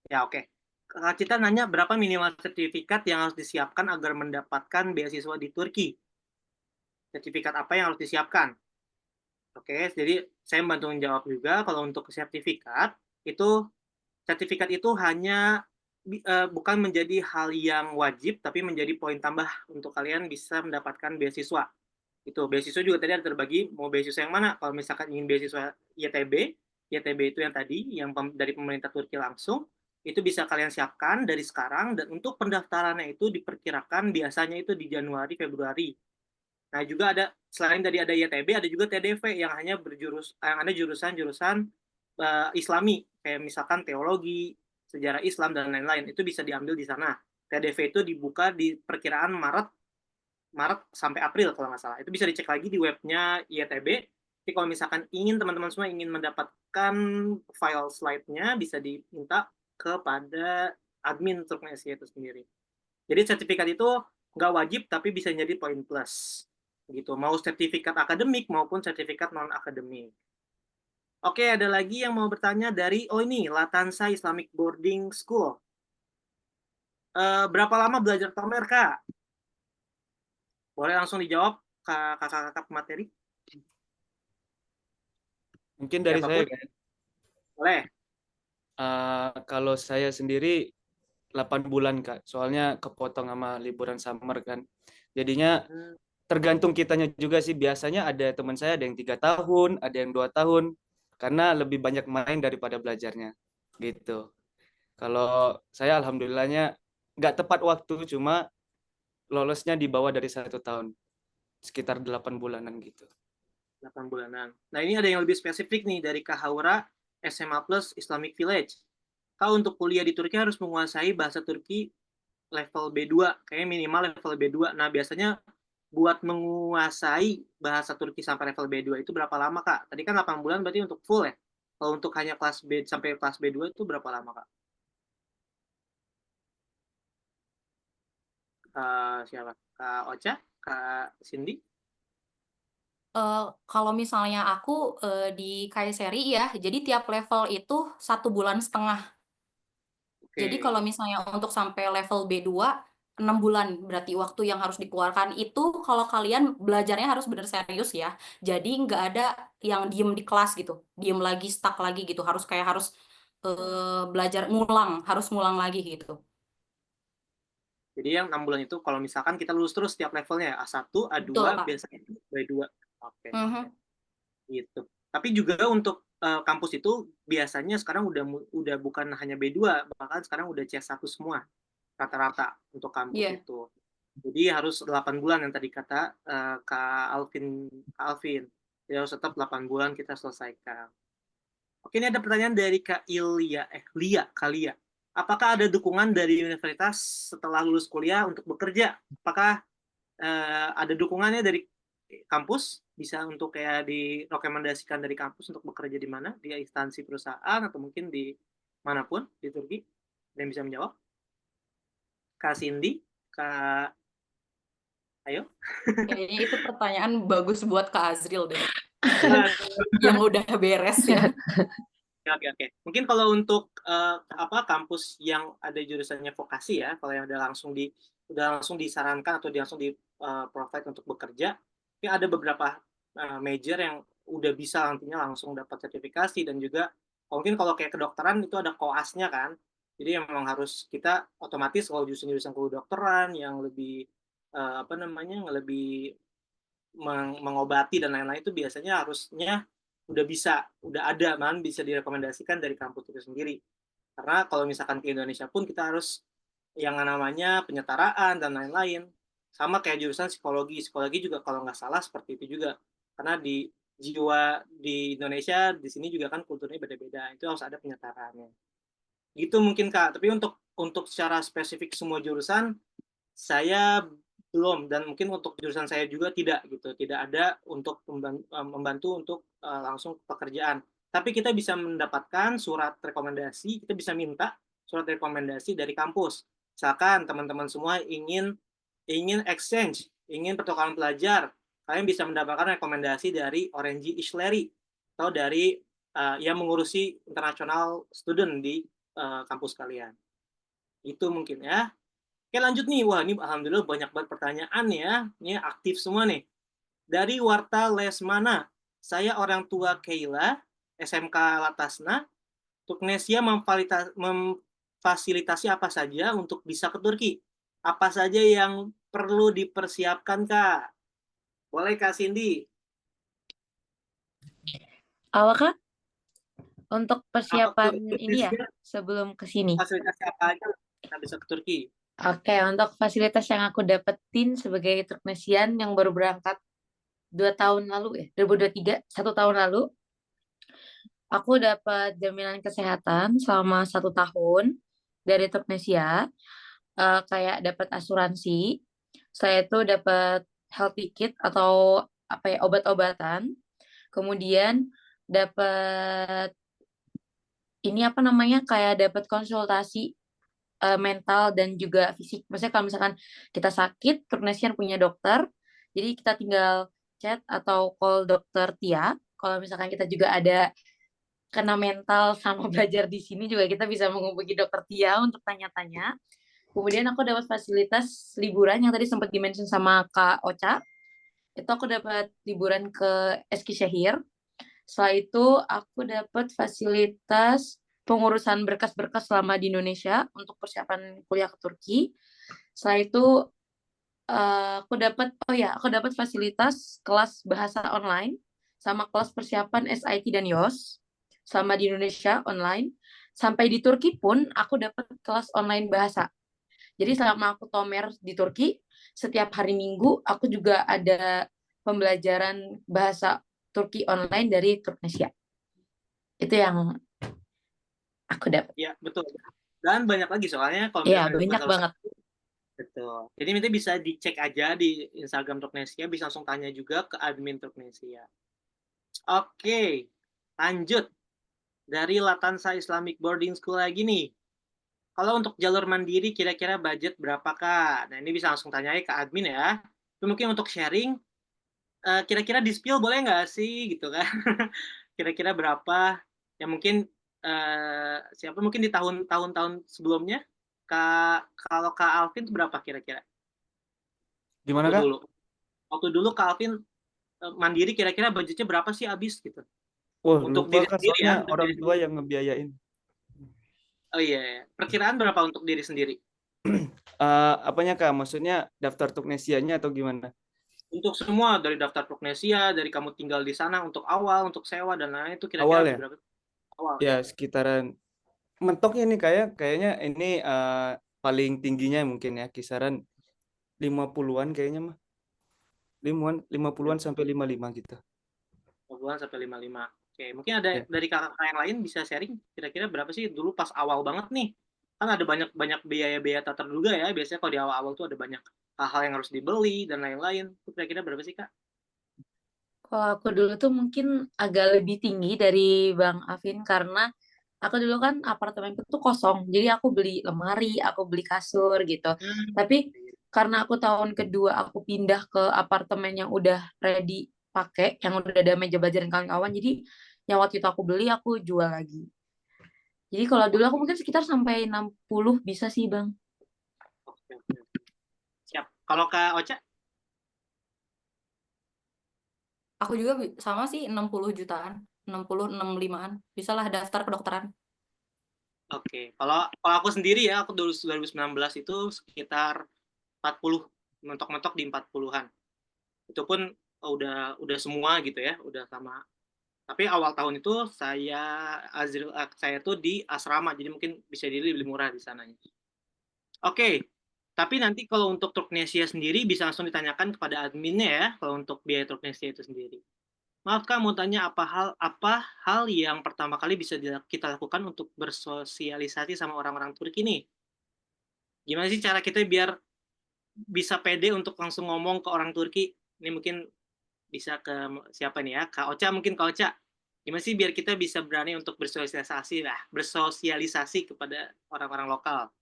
Ya, oke. Kak Citra nanya berapa minimal sertifikat yang harus disiapkan agar mendapatkan beasiswa di Turki? Sertifikat apa yang harus disiapkan? Oke, jadi saya bantu menjawab juga. Kalau untuk sertifikat itu hanya bukan menjadi hal yang wajib, tapi menjadi poin tambah untuk kalian bisa mendapatkan beasiswa. Itu beasiswa juga tadi ada terbagi, mau beasiswa yang mana? Kalau misalkan ingin beasiswa YTB itu yang tadi, yang dari pemerintah Turki langsung, itu bisa kalian siapkan dari sekarang, dan untuk pendaftarannya itu diperkirakan biasanya itu di Januari, Februari. Nah, juga ada, selain tadi ada YTB, ada juga TDV yang ada jurusan-jurusan Islami, kayak misalkan teologi, sejarah Islam, dan lain-lain. Itu bisa diambil di sana. TDV itu dibuka di perkiraan Maret sampai April kalau nggak salah. Itu bisa dicek lagi di webnya YTB. Jadi kalau misalkan teman-teman semua ingin mendapatkan file slide-nya, bisa diminta kepada admin Turknesia itu sendiri. Jadi sertifikat itu nggak wajib, tapi bisa jadi poin plus. Gitu. Mau sertifikat akademik maupun sertifikat non-akademik. Oke, ada lagi yang mau bertanya dari, ini, Latansa Islamic Boarding School. Berapa lama belajar Tomer, Kak? Boleh langsung dijawab, kakak-kakak materi? Mungkin dari saya, kan? Boleh. Kalau saya sendiri 8 bulan, Kak. Soalnya kepotong sama liburan summer, kan. Jadinya tergantung kitanya juga sih. Biasanya ada teman saya ada yang 3 tahun, ada yang 2 tahun. Karena lebih banyak main daripada belajarnya. Gitu. Kalau saya alhamdulillahnya nggak tepat waktu, cuma lolosnya di bawah dari 1 tahun. Sekitar 8 bulanan gitu. 8 bulanan. Nah, ini ada yang lebih spesifik nih dari Kak Haura, SMA Plus Islamic Village. Kak, untuk kuliah di Turki harus menguasai bahasa Turki level B2, kayaknya minimal level B2. Nah, biasanya buat menguasai bahasa Turki sampai level B2 itu berapa lama, Kak? Tadi kan 8 bulan berarti untuk full ya? Kalau untuk hanya kelas B sampai kelas B2 itu berapa lama, Kak? Siapa? Kak Ocha? Kak Cindy? Kalau misalnya aku di Kayseri ya, jadi tiap level itu 1,5 bulan. Jadi Oke. kalau misalnya untuk sampai level B2, 6 bulan berarti waktu yang harus dikeluarkan. Itu kalau kalian belajarnya harus benar serius ya. Jadi nggak ada yang diem di kelas gitu, diem lagi, stuck lagi gitu. Harus belajar ngulang, harus ngulang lagi gitu. Jadi yang 6 bulan itu kalau misalkan kita lulus terus setiap levelnya, A1, Betul, A2, Kak. biasanya B2. Oke, Mhm. gitu. Tapi juga untuk kampus itu biasanya sekarang udah bukan hanya B2, bahkan sekarang udah C1 semua rata-rata untuk kampus Iya. itu. Jadi harus 8 bulan yang tadi kata Kak Alvin. Jadi harus tetap 8 bulan kita selesaikan. Oke, ini ada pertanyaan dari Kak Lia. Apakah ada dukungan dari universitas setelah lulus kuliah untuk bekerja? Apakah ada dukungannya dari kampus? Bisa untuk kayak direkomendasikan dari kampus untuk bekerja di mana? Di instansi perusahaan atau mungkin di manapun di Turki? Ada yang bisa menjawab? Kak Cindy? Kak Ayo? Kayaknya itu pertanyaan bagus buat Kak Azril deh. Nah, Yang udah beres ya. Oke. Mungkin kalau untuk kampus yang ada jurusannya vokasi ya, kalau yang udah langsung disarankan atau langsung di provide untuk bekerja, ini ada beberapa major yang udah bisa nantinya langsung dapat sertifikasi dan juga mungkin kalau kayak kedokteran itu ada koasnya kan. Jadi memang harus kita otomatis kalau jurusan-jurusan kedokteran yang lebih lebih mengobati dan lain-lain itu biasanya harusnya udah ada bisa direkomendasikan dari kampus itu sendiri. Karena kalau misalkan ke Indonesia pun kita harus yang namanya penyetaraan dan lain-lain. Sama kayak jurusan psikologi juga kalau nggak salah seperti itu juga. Karena di jiwa di Indonesia di sini juga kan kulturnya beda-beda. Itu harus ada penyetaraannya. Gitu mungkin Kak. Tapi untuk secara spesifik semua jurusan saya belum, dan mungkin untuk jurusan saya juga tidak ada untuk membantu untuk langsung pekerjaan. Tapi kita bisa mendapatkan surat rekomendasi, kita bisa minta surat rekomendasi dari kampus. Misalkan teman-teman semua ingin exchange, ingin pertukaran pelajar, kalian bisa mendapatkan rekomendasi dari Orange Ishleri atau dari yang mengurusi international student di kampus kalian. Itu mungkin ya. Oke, lanjut nih. Wah, ini alhamdulillah banyak banget pertanyaan ya. Ini aktif semua nih. Dari Warta Lesmana. Saya orang tua Keila, SMK Latasna. Turknesia memfasilitasi apa saja untuk bisa ke Turki? Apa saja yang perlu dipersiapkan, Kak? Boleh, Kak Cindy? Kak? Untuk persiapan Apa ini ya, sebelum ke sini. Fasilitas apa aja kita bisa ke Turki? Oke, untuk fasilitas yang aku dapetin sebagai Turknesian yang baru berangkat 2 tahun lalu ya, 2023, 1 tahun lalu, aku dapat jaminan kesehatan selama 1 tahun dari Turknesia, kayak dapat asuransi, saya itu dapat health ticket atau apa ya, obat-obatan, kemudian dapat ini apa namanya, kayak dapat konsultasi mental dan juga fisik. Maksudnya kalau misalkan kita sakit, Turknesian punya dokter, jadi kita tinggal chat atau call dokter Tia. Kalau misalkan kita juga ada kena mental sama belajar di sini juga kita bisa menghubungi dokter Tia untuk tanya-tanya. Kemudian aku dapat fasilitas liburan yang tadi sempat dimention sama Kak Ocha. Itu aku dapat liburan ke Eskişehir. Setelah itu aku dapat fasilitas pengurusan berkas-berkas selama di Indonesia untuk persiapan kuliah ke Turki. Setelah itu aku dapat fasilitas kelas bahasa online sama kelas persiapan SIT dan YOS selama di Indonesia online. Sampai di Turki pun aku dapat kelas online bahasa. Jadi selama aku tomer di Turki, setiap hari Minggu aku juga ada pembelajaran bahasa Turki online dari Turknesia. Itu yang aku dapat. Ya, betul. Dan banyak lagi soalnya kalau Iya, misalkan banyak banget. Betul. Jadi nanti bisa dicek aja di Instagram Turknesia, bisa langsung tanya juga ke admin Turknesia. Oke, lanjut. Dari Latansa Islamic Boarding School lagi nih. kalau untuk jalur mandiri kira-kira budget berapa, Kak? Nah, ini bisa langsung tanyai ke admin ya. Itu mungkin untuk sharing, kira-kira di-spill boleh nggak sih gitu kan? Kira-kira berapa? Ya mungkin siapa mungkin di tahun-tahun sebelumnya, kalau Kak Alvin itu berapa kira-kira? Gimana Waktu Kak? dulu. Waktu dulu Kak Alvin mandiri kira-kira budgetnya berapa sih habis gitu? Wah, Untuk lupa diri Kak, sendiri ya, soalnya untuk orang diri tua sendiri. yang ngebiayain. Oh iya, iya. Perkiraan berapa untuk diri sendiri? Apanya Kak? Maksudnya daftar Tuknesianya atau gimana? Untuk semua dari daftar prognesia, dari kamu tinggal di sana untuk awal, untuk sewa dan lain-lain itu kira-kira Awal habis ya? berapa? Awal Ya ya. sekitaran mentoknya ini kayaknya ini paling tingginya mungkin ya kisaran 50-an kayaknya mah. 50-an sampai 55 gitu. 20-an sampai 55. Oke, mungkin ada Ya. dari kakak yang lain bisa sharing kira-kira berapa sih dulu pas awal banget nih? Kan ada banyak biaya-biaya tak terduga ya. Biasanya kalau di awal-awal tuh ada banyak hal-hal yang harus dibeli dan lain-lain. Itu kira-kira berapa sih, Kak? Kalau aku dulu tuh mungkin agak lebih tinggi dari Bang Afin karena aku dulu kan apartemenku tuh kosong. Jadi aku beli lemari, aku beli kasur gitu. Tapi karena aku tahun kedua aku pindah ke apartemen yang udah ready pakai, yang udah ada meja belajar dan kawan-kawan. Jadi yang waktu itu aku beli aku jual lagi. Jadi kalau dulu aku mungkin sekitar sampai 60 bisa sih Bang. Oke, oke. Siap. Kalau Kak Ocha? Aku juga sama sih 60 jutaan, 60, 65-an. Bisalah daftar kedokteran. Oke. Kalau aku sendiri ya, aku dulu 2019 itu sekitar 40, mentok-mentok di 40-an. Itu pun udah semua gitu ya, udah sama. Tapi awal tahun itu saya tuh di asrama, jadi mungkin bisa diri lebih murah di sananya. Oke, tapi nanti kalau untuk Turknesia sendiri bisa langsung ditanyakan kepada adminnya ya, kalau untuk biaya Turknesia itu sendiri. Maaf Kak, mau tanya apa hal yang pertama kali bisa kita lakukan untuk bersosialisasi sama orang-orang Turki nih? Gimana sih cara kita biar bisa pede untuk langsung ngomong ke orang Turki? Ini mungkin bisa ke siapa nih ya? Kak Ocha mungkin Kak Ocha. Gimana sih biar kita bisa berani untuk bersosialisasi kepada orang-orang lokal?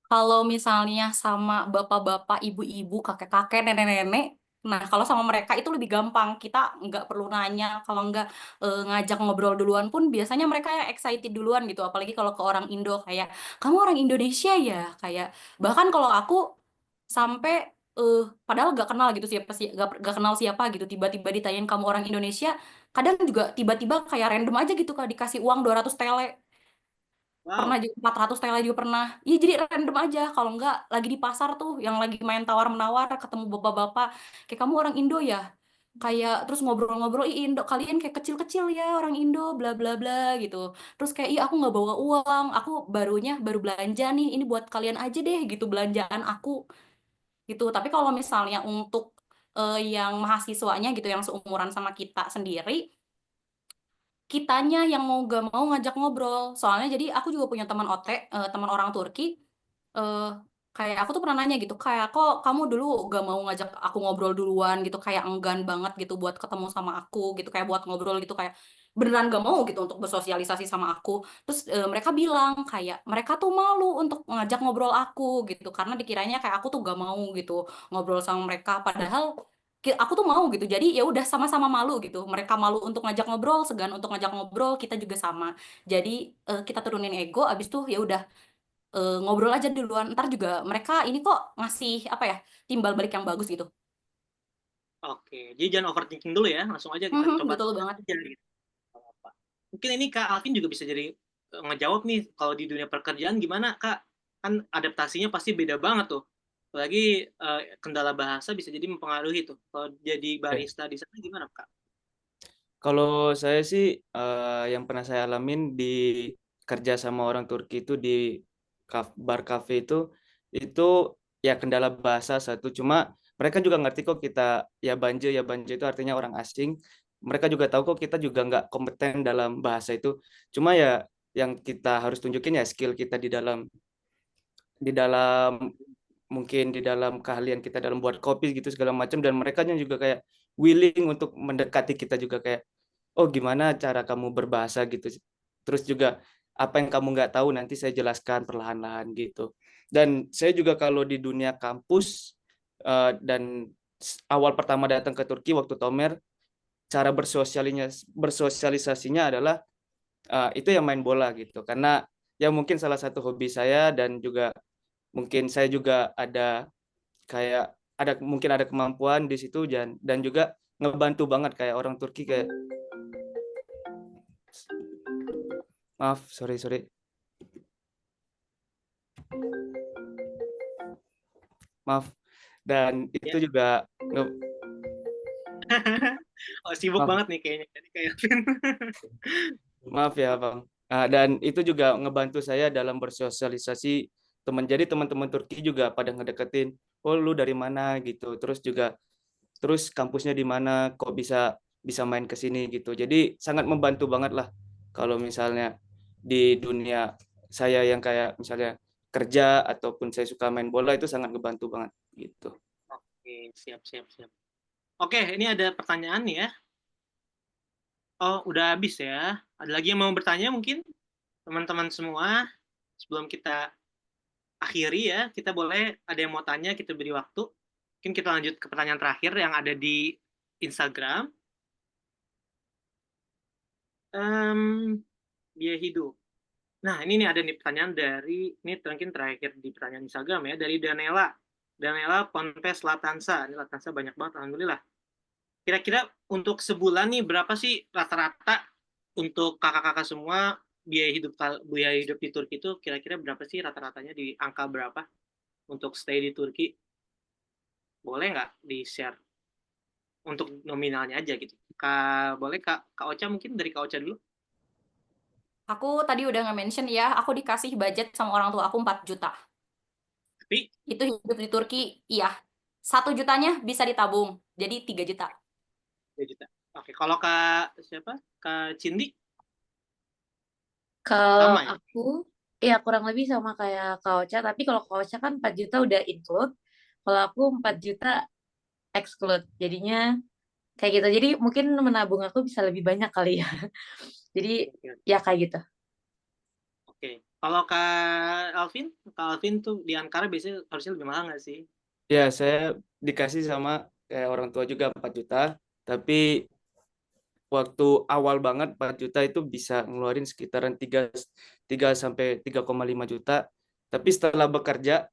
Kalau misalnya sama bapak-bapak, ibu-ibu, kakek-kakek, nenek-nenek, nah kalau sama mereka itu lebih gampang. Kita nggak perlu nanya, kalau nggak ngajak ngobrol duluan pun biasanya mereka yang excited duluan gitu. Apalagi kalau ke orang Indo kayak, kamu orang Indonesia ya? Kayak bahkan kalau aku sampai padahal nggak kenal gitu siapa sih, nggak kenal siapa gitu. Tiba-tiba ditanyain kamu orang Indonesia, kadang juga tiba-tiba kayak random aja gitu Kak, dikasih uang 200 tele. Pernah Wow, juga 400 tele juga pernah. Iya jadi random aja. Kalau nggak lagi di pasar tuh yang lagi main tawar-menawar ketemu bapak-bapak. Kayak kamu orang Indo ya? Kayak terus ngobrol-ngobrol, ih Indo kalian kayak kecil-kecil ya orang Indo bla bla bla gitu. Terus kayak ih aku nggak bawa uang, aku baru belanja nih, ini buat kalian aja deh gitu belanjaan aku gitu. Tapi kalau misalnya untuk yang mahasiswanya gitu yang seumuran sama kita sendiri, kitanya yang mau gak mau ngajak ngobrol. Soalnya jadi aku juga punya teman teman orang Turki. eh Kayak aku tuh pernah nanya gitu, kayak kok kamu dulu gak mau ngajak aku ngobrol duluan gitu, kayak enggan banget gitu buat ketemu sama aku gitu, kayak buat ngobrol gitu, kayak beneran gak mau gitu untuk bersosialisasi sama aku. Terus mereka bilang kayak mereka tuh malu untuk ngajak ngobrol aku gitu, karena dikiranya kayak aku tuh gak mau gitu ngobrol sama mereka. Padahal aku tuh mau gitu. Jadi ya udah sama-sama malu gitu. Mereka malu untuk ngajak ngobrol, segan untuk ngajak ngobrol, kita juga sama. Jadi kita turunin ego, abis tuh ya udah ngobrol aja duluan. Ntar juga mereka ini kok ngasih apa ya, timbal balik yang bagus gitu. oke. Jadi jangan overthinking dulu ya, langsung aja kita coba Betul banget. aja gitu. Nggak apa-apa. Mungkin ini Kak Alvin juga bisa jadi ngejawab nih, kalau di dunia pekerjaan gimana Kak? Kan adaptasinya pasti beda banget tuh. Apalagi kendala bahasa bisa jadi mempengaruhi tuh. Kalau jadi Ya. barista di sana gimana Kak? Kalau saya sih yang pernah saya alamin di kerja sama orang Turki itu di bar cafe itu ya kendala bahasa satu. Cuma mereka juga ngerti kok kita ya banje itu artinya orang asing. Mereka juga tahu kok kita juga nggak kompeten dalam bahasa itu. Cuma ya yang kita harus tunjukin ya skill kita di dalam mungkin di dalam keahlian kita dalam buat kopi gitu segala macam, dan mereka juga kayak willing untuk mendekati kita juga kayak, oh gimana cara kamu berbahasa gitu. Terus juga apa yang kamu nggak tahu nanti saya jelaskan perlahan-lahan gitu. Dan saya juga kalau di dunia kampus dan awal pertama datang ke Turki waktu Tomer, cara bersosialisasinya adalah itu yang main bola gitu. Karena ya mungkin salah satu hobi saya dan juga mungkin saya juga mungkin ada kemampuan di situ dan juga ngebantu banget kayak orang Turki kayak maaf sorry maaf dan itu Ya. juga Oh, sibuk maaf, banget nih kayaknya. Jadi kayak maaf ya Bang. Dan itu juga ngebantu saya dalam bersosialisasi teman. Jadi teman-teman Turki juga pada ngedeketin, oh lu dari mana gitu. Terus kampusnya di mana, kok bisa main ke sini gitu. Jadi sangat membantu banget lah kalau misalnya di dunia saya yang kayak misalnya kerja ataupun saya suka main bola itu sangat ngebantu banget gitu. Oke, siap. Oke, ini ada pertanyaan nih ya. Oh, udah habis ya. Ada lagi yang mau bertanya mungkin? Teman-teman semua, sebelum kita akhiri ya, kita boleh ada yang mau tanya, kita beri waktu. Mungkin kita lanjut ke pertanyaan terakhir yang ada di Instagram. Biaya hidup. Nah, ini nih ada nih pertanyaan dari, ini mungkin terakhir di pertanyaan Instagram ya, dari Danela Ponpes Latansa. Ini Latansa banyak banget, alhamdulillah. Kira-kira untuk sebulan nih berapa sih rata-rata untuk kakak-kakak semua biaya hidup di Turki itu kira-kira berapa sih rata-ratanya, di angka berapa untuk stay di Turki? Boleh nggak di-share untuk nominalnya aja gitu? Boleh Kak Ocha, mungkin dari Kak Ocha dulu. Aku tadi udah nge-mention ya, aku dikasih budget sama orang tua aku 4 juta. Tapi Itu hidup di Turki, iya. 1 jutanya bisa ditabung, jadi 3 juta. 3 juta. Oke, kalau Kak Cindy Kalau sama ya? aku, ya kurang lebih sama kayak Kak Ocha, tapi kalau Kak Ocha kan 4 juta udah include, kalau aku 4 juta exclude. Jadinya kayak gitu. Jadi mungkin menabung aku bisa lebih banyak kali ya. Jadi Oke. ya kayak gitu. Oke. Kalau Kak Alvin tuh di Ankara biasanya harusnya lebih mahal nggak sih? Ya, saya dikasih sama kayak orang tua juga 4 juta, tapi waktu awal banget 4 juta itu bisa ngeluarin sekitaran 3 sampai 3,5 juta. Tapi setelah bekerja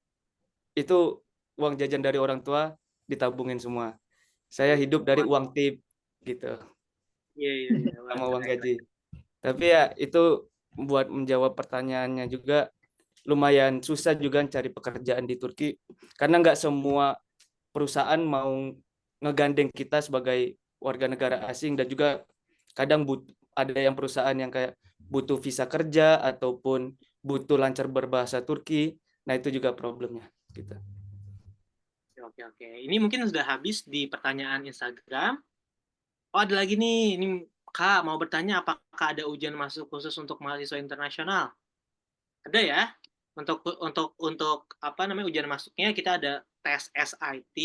itu uang jajan dari orang tua ditabungin semua. Saya hidup dari uang tip gitu, Iya. Wah, sama uang keren. gaji. Tapi ya itu buat menjawab pertanyaannya juga lumayan susah juga cari pekerjaan di Turki karena nggak semua perusahaan mau ngegandeng kita sebagai warga negara asing dan juga kadang ada yang perusahaan yang kayak butuh visa kerja ataupun butuh lancar berbahasa Turki. Nah, itu juga problemnya gitu. Oke. Ini mungkin sudah habis di pertanyaan Instagram. Oh, ada lagi nih. Ini Kak mau bertanya, apakah ada ujian masuk khusus untuk mahasiswa internasional? Ada ya. Untuk apa namanya ujian masuknya, kita ada tes SIT,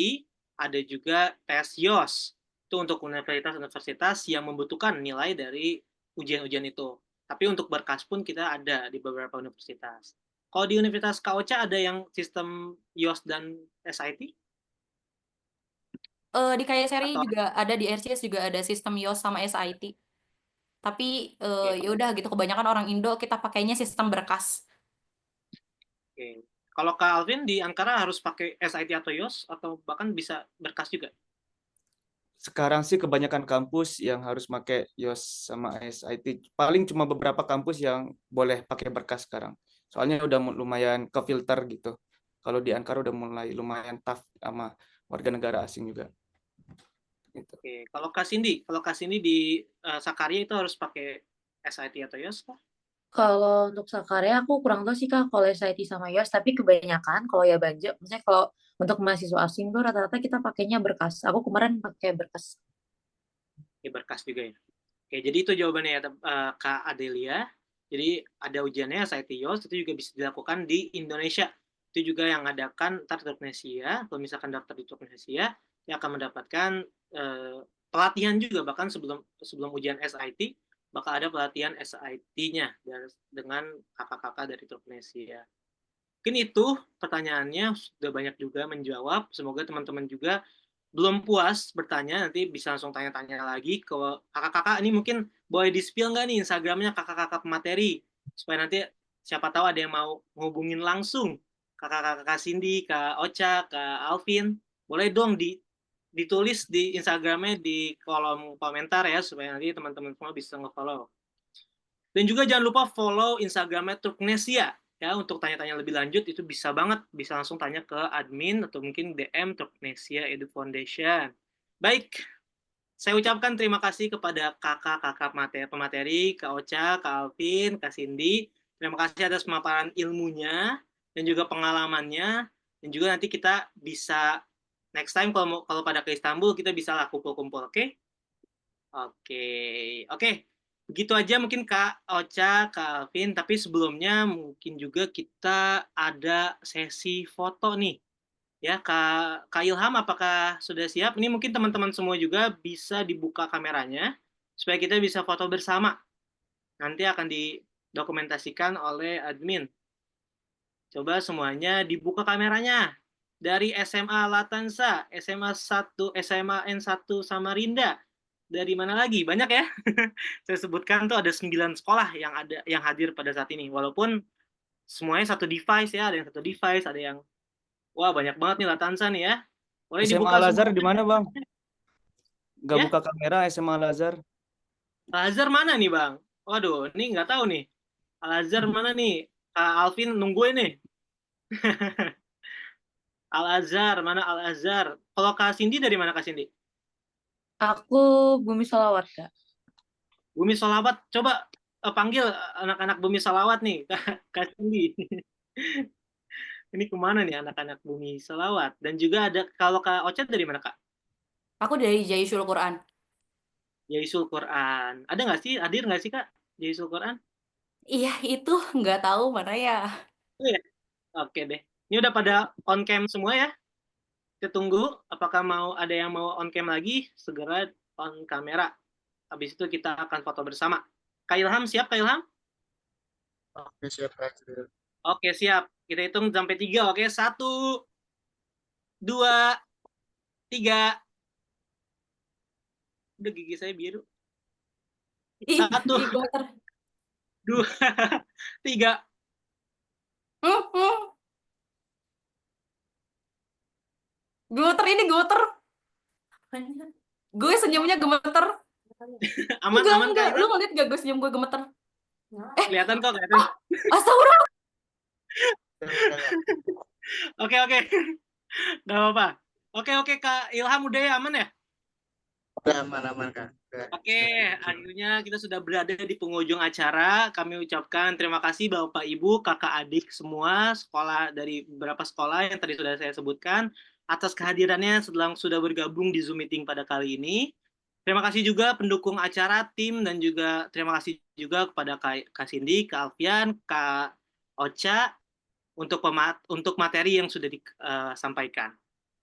ada juga tes YOS. Itu untuk universitas-universitas yang membutuhkan nilai dari ujian-ujian itu. Tapi untuk berkas pun kita ada di beberapa universitas. Kalau di Universitas KOCA ada yang sistem YOS dan SIT? Di Kayseri Atau juga ada, di RCS juga ada sistem YOS sama SIT. Tapi Oke. ya udah gitu, kebanyakan orang Indo kita pakainya sistem berkas. Oke. Kalau Kak Alvin di Ankara harus pakai SIT atau YOS atau bahkan bisa berkas juga? Sekarang sih kebanyakan kampus yang harus pakai YOS sama SIT. Paling cuma beberapa kampus yang boleh pakai berkas sekarang. Soalnya udah lumayan ke filter gitu. Kalau di Ankara udah mulai lumayan tough sama warga negara asing juga. Gitu. Oke. Kalau Kak Cindy di Sakarya itu harus pakai SIT atau YOS kah? Kalau untuk Sakarya aku kurang tahu sih Kak kalau SIT sama YOS, tapi kebanyakan kalau ya Banja, misalnya kalau untuk mahasiswa asing tuh rata-rata kita pakainya berkas. Aku kemarin pakai berkas. Ya, berkas juga ya. Oke, jadi itu jawabannya ya Kak Adelia. Jadi ada ujiannya SIT YOS, itu juga bisa dilakukan di Indonesia. Itu juga yang adakan ntar Turknesia. Kalau misalkan daftar di Turknesia, ya akan mendapatkan pelatihan juga bahkan sebelum ujian SIT bakal ada pelatihan SIT-nya dengan kakak-kakak dari Turknesia. Mungkin itu pertanyaannya sudah banyak juga menjawab. Semoga teman-teman juga belum puas bertanya, nanti bisa langsung tanya-tanya lagi ke kakak-kakak. Ini mungkin boleh di-spill nggak nih Instagramnya kakak-kakak pemateri? Supaya nanti siapa tahu ada yang mau ngehubungin langsung kakak-kakak Cindy, Kak Ocha, Kak Alvin. Boleh dong ditulis di Instagramnya di kolom komentar ya, supaya nanti teman-teman semua bisa nge-follow. Dan juga jangan lupa follow Instagramnya Turknesia. Ya, untuk tanya-tanya lebih lanjut itu bisa banget, bisa langsung tanya ke admin atau mungkin DM Turknesia Edu Foundation. Baik, saya ucapkan terima kasih kepada kakak-kakak pemateri, Kak Ocha, Kak Alvin, Kak Cindy. Terima kasih atas pemaparan ilmunya dan juga pengalamannya. Dan juga nanti kita bisa next time kalau pada ke Istanbul kita bisa lah kumpul-kumpul, oke? Oke. Begitu aja mungkin Kak Ocha, Kak Alvin, tapi sebelumnya mungkin juga kita ada sesi foto nih. Ya, Kak Ilham, apakah sudah siap? Ini mungkin teman-teman semua juga bisa dibuka kameranya, supaya kita bisa foto bersama. Nanti akan didokumentasikan oleh admin. Coba semuanya dibuka kameranya. Dari SMA Latansa, SMA 1, SMA N1 Samarinda. Dari mana lagi? Banyak ya. Saya sebutkan tuh ada 9 sekolah yang hadir pada saat ini. Walaupun semuanya satu device ya, ada yang satu device, ada yang wah banyak banget nih Latansa nih ya. Boleh SMA dibuka Al-Azhar semua. di mana, Bang? Nggak Ya? buka kamera SMA Al-Azhar. Al-Azhar mana nih Bang? Waduh, ini nggak tahu nih. Al-Azhar mana nih? Kak Alvin nungguin nih. Al-Azhar, mana Al-Azhar? Kalau Kak Cindy dari mana Kak Cindy? Aku Bumi Solawat, Kak. Bumi Solawat, coba panggil anak-anak Bumi Solawat nih, Kak Cindy. Ini kemana nih anak-anak Bumi Solawat? Dan juga ada, kalau Kak Ocha dari mana Kak? Aku dari Jaisul Quran. Jaisul Quran. Ada nggak sih, hadir nggak sih Kak Jaisul Quran? Iya, itu nggak tahu mana ya. Oh, ya? Oke deh. Ini udah pada on cam semua ya? Kita tunggu apakah ada yang mau on cam lagi, segera on kamera. Habis itu kita akan foto bersama. Kak Ilham, siap Kak Ilham? Oke, siap Kak Cil. Oke, siap. Kita hitung sampai 3, oke? 1, 2, 3. Udah gigi saya biru. Ih, 1, gemeter. 2, 3. Gemeter ini gemeter. Gue senyumnya gemeter. Aman, Enggak. Kak Lu Ilham? ngeliat gak gue senyum gue gemeter? Kelihatan kok, kelihatan. Astagfirullah. Oke. Gak apa-apa. Oke, Kak Ilham udah ya, aman ya? Udah aman Kak. Oke, akhirnya kita sudah berada di penghujung acara. Kami ucapkan terima kasih Bapak Ibu, kakak adik semua, sekolah dari beberapa sekolah yang tadi sudah saya sebutkan, atas kehadirannya setelah sudah bergabung di Zoom meeting pada kali ini. Terima kasih juga pendukung acara, tim, dan juga terima kasih juga kepada Kak Cindy, Kak Alfian, Kak Ocha, untuk materi yang sudah disampaikan.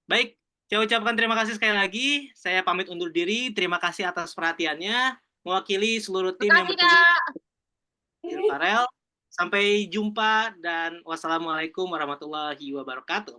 Baik, saya ucapkan terima kasih sekali lagi. Saya pamit undur diri. Terima kasih atas perhatiannya. Mewakili seluruh tim yang bertugas di Farel. Sampai jumpa dan wassalamualaikum warahmatullahi wabarakatuh.